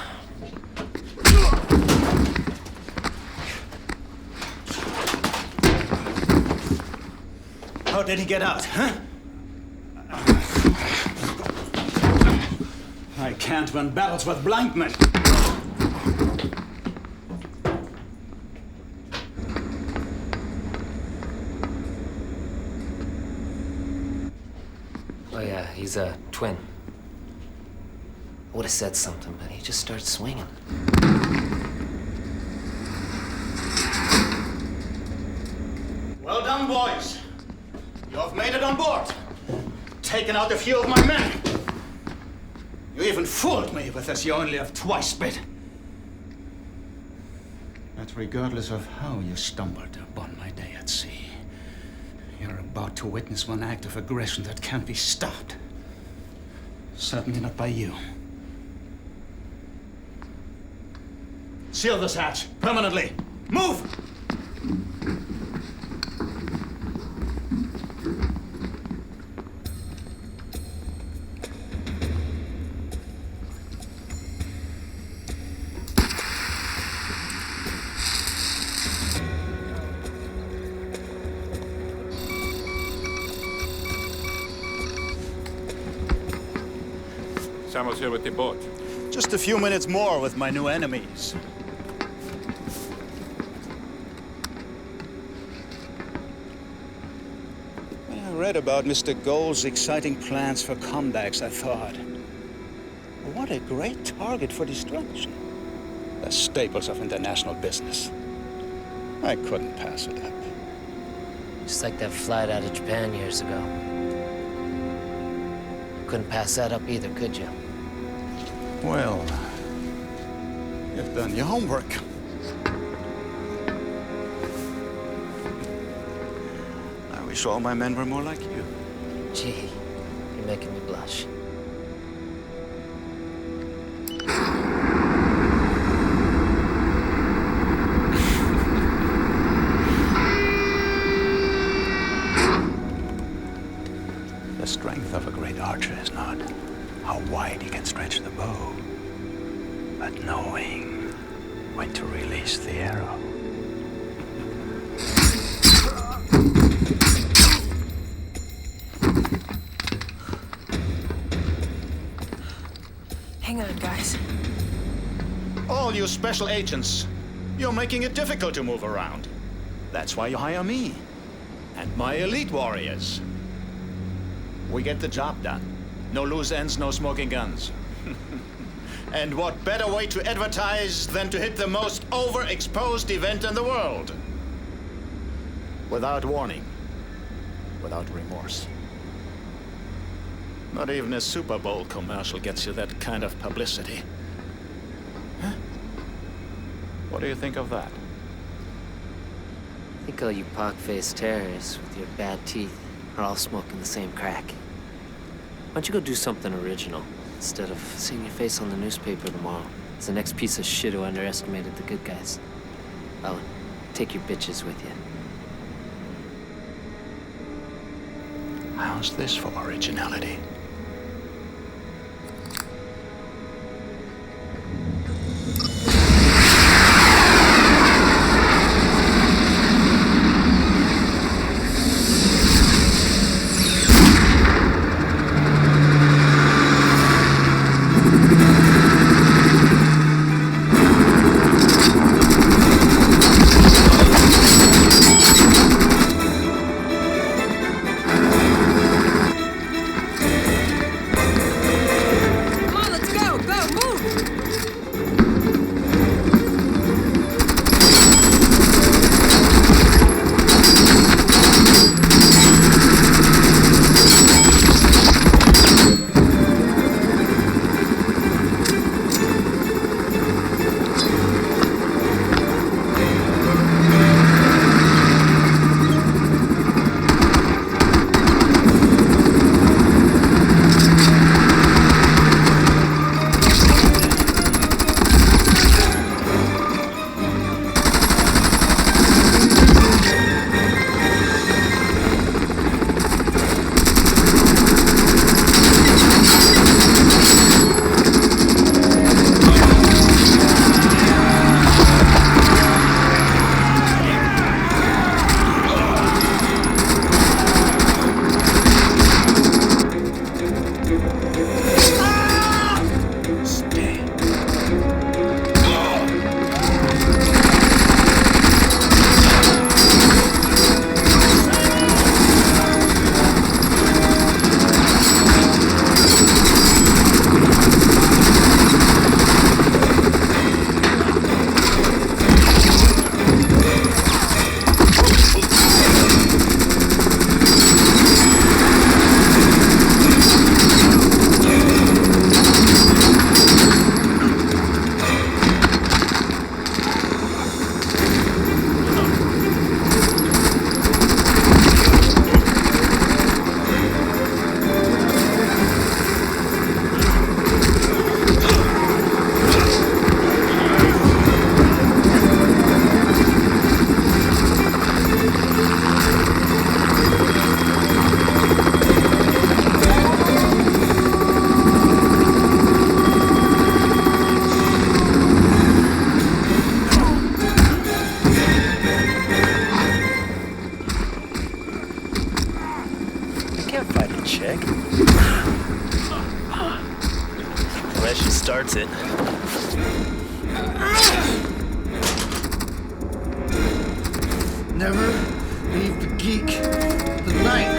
How did he get out, huh? I can't win battles with blind men. Oh yeah, he's a twin. I would have said something, but he just started swinging. Well done, boys. You have made it on board. Taken out a few of my men. You even fooled me with this you only have twice bit. But regardless of how you stumbled upon my day at sea, you're about to witness one act of aggression that can't be stopped. Certainly not by you. Seal this hatch permanently. Move! Samuel's here with the boat. Just a few minutes more with my new enemies. When I read about Mr. Gold's exciting plans for comebacks, I thought, what a great target for destruction. The staples of international business. I couldn't pass it up. Just like that flight out of Japan years ago. Couldn't pass that up either, could you? Well, you've done your homework. I wish all my men were more like you. Gee, you're making me blush. The strength of a great archer is not how wide he can stretch the bow, but knowing when to release the arrow. Hang on, guys. All you special agents, you're making it difficult to move around. That's why you hire me and my elite warriors. We get the job done. No loose ends, no smoking guns. And what better way to advertise than to hit the most overexposed event in the world? Without warning, without remorse. Not even a Super Bowl commercial gets you that kind of publicity. Huh? What do you think of that? I think all you pock-faced terrorists with your bad teeth are all smoking the same crack. Why don't you go do something original instead of seeing your face on the newspaper tomorrow as the next piece of shit who underestimated the good guys? Oh, and take your bitches with you. How's this for originality? Starts it. Never leave the geek the night.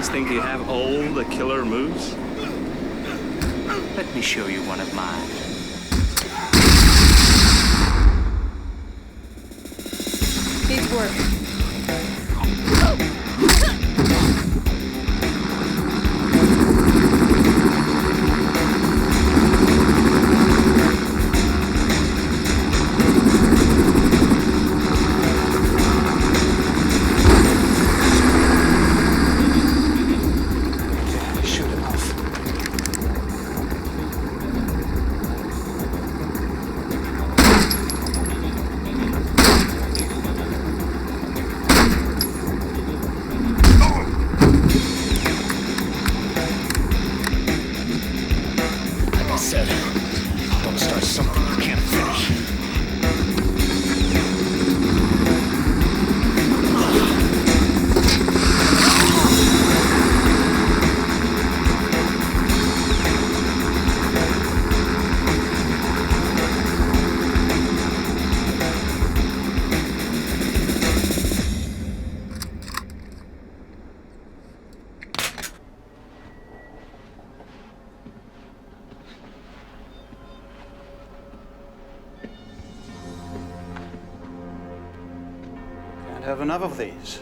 Marines think you have all the killer moves? Let me show you one of mine. Needs work. Can't have enough of these.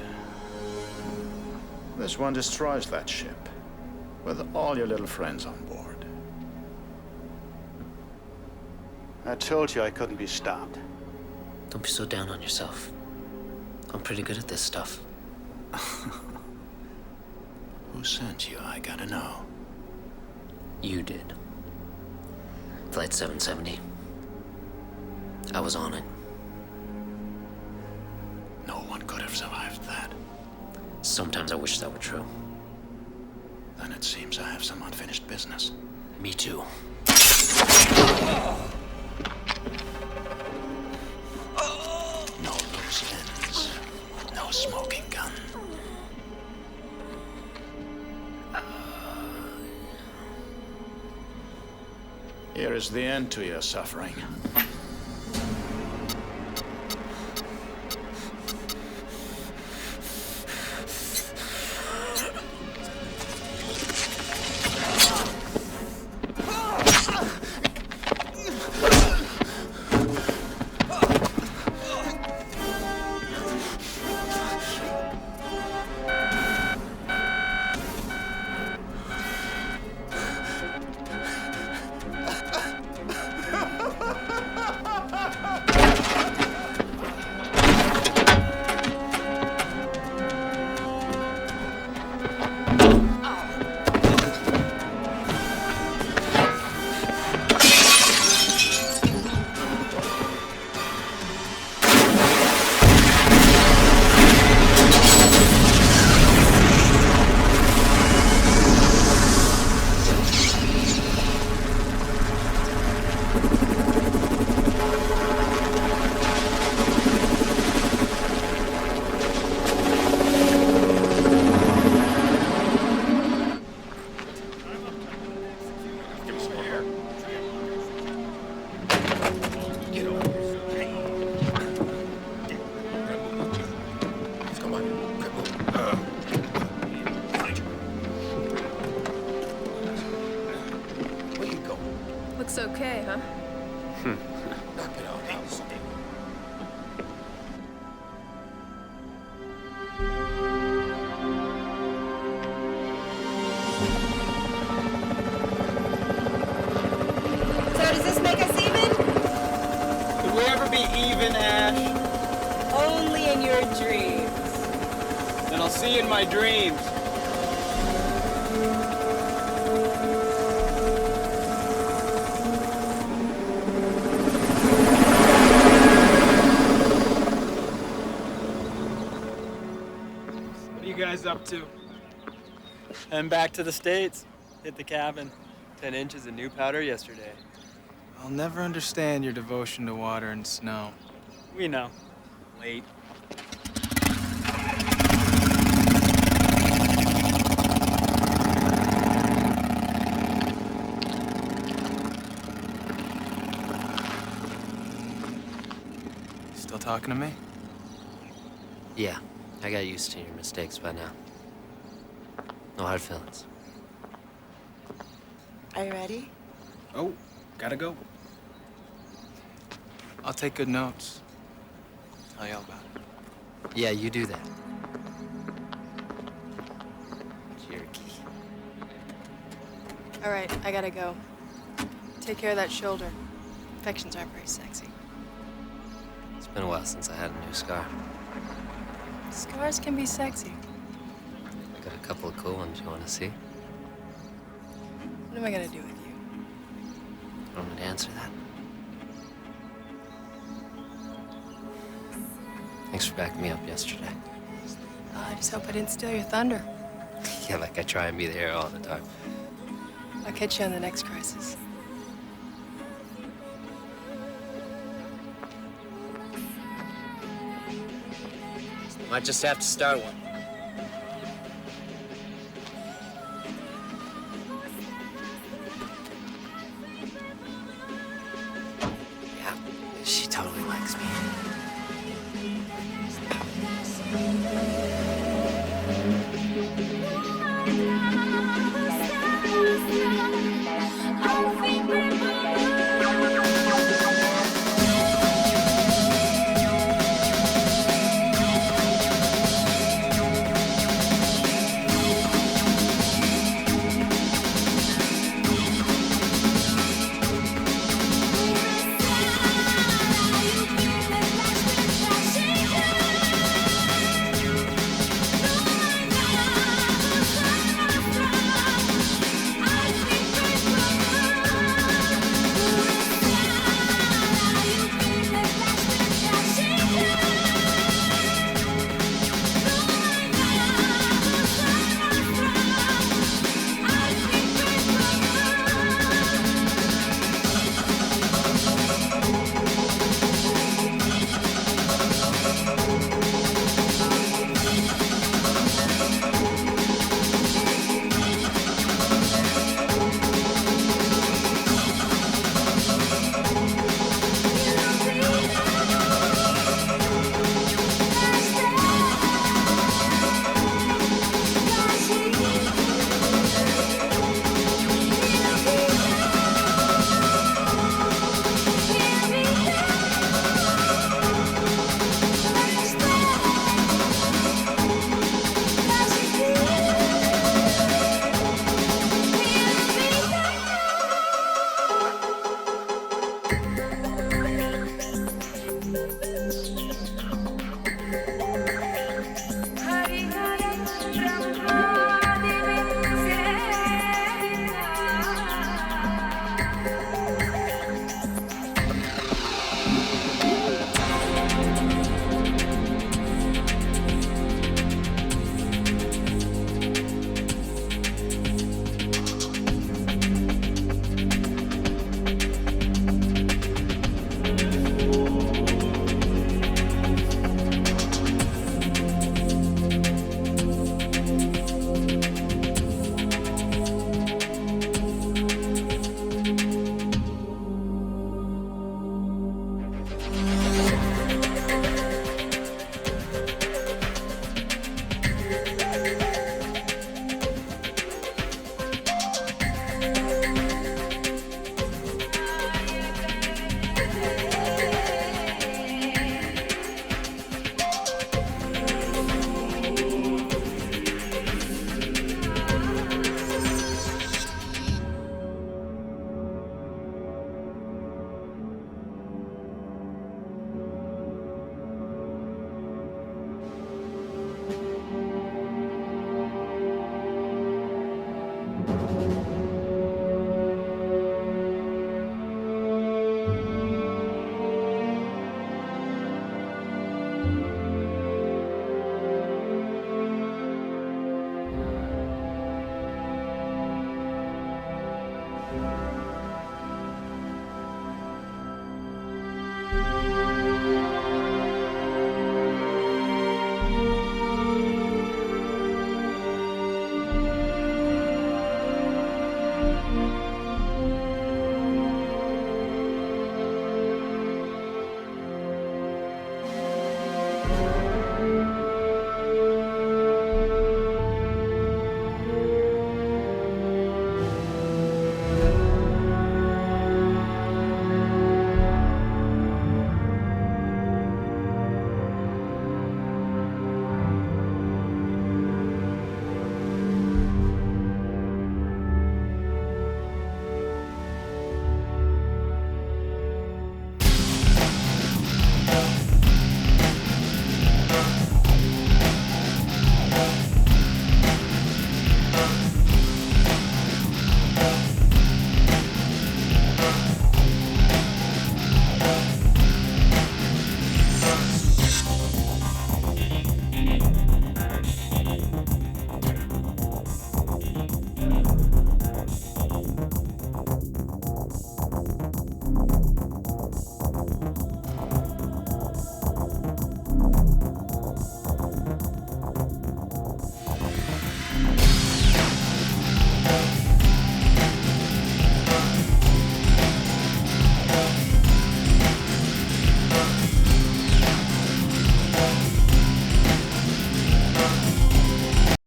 This one destroys that ship, with all your little friends on board. I told you I couldn't be stopped. Don't be so down on yourself. I'm pretty good at this stuff. Who sent you? I gotta know. You did. Flight 770. I was on it. No one could have survived that. Sometimes I wish that were true. Then it seems I have some unfinished business. Me too. No loose ends. No smoking gun. Here is the end to your suffering. Looks okay, huh? Knock it off. So does this make us even? Could we ever be even, Ash? Only in your dreams. Then I'll see you in my dreams. What are you guys up to? And back to the States. Hit the cabin. 10 inches of new powder yesterday. I'll never understand your devotion to water and snow. We know. Late. Still talking to me? Yeah, I got used to your mistakes by now. No hard feelings. Are you ready? Oh, gotta go. I'll take good notes. Tell you all about it. Yeah, you do that. Jerky. All right, I gotta go. Take care of that shoulder. Infections aren't very sexy. It's been a while since I had a new scar. Scars can be sexy. I got a couple of cool ones you want to see. What am I gonna do with you? You want me to answer that? Thanks for backing me up yesterday. I just hope I didn't steal your thunder. Yeah, like I try and be there all the time. I'll catch you on the next crisis. Might just have to start one. Yeah, she totally likes me.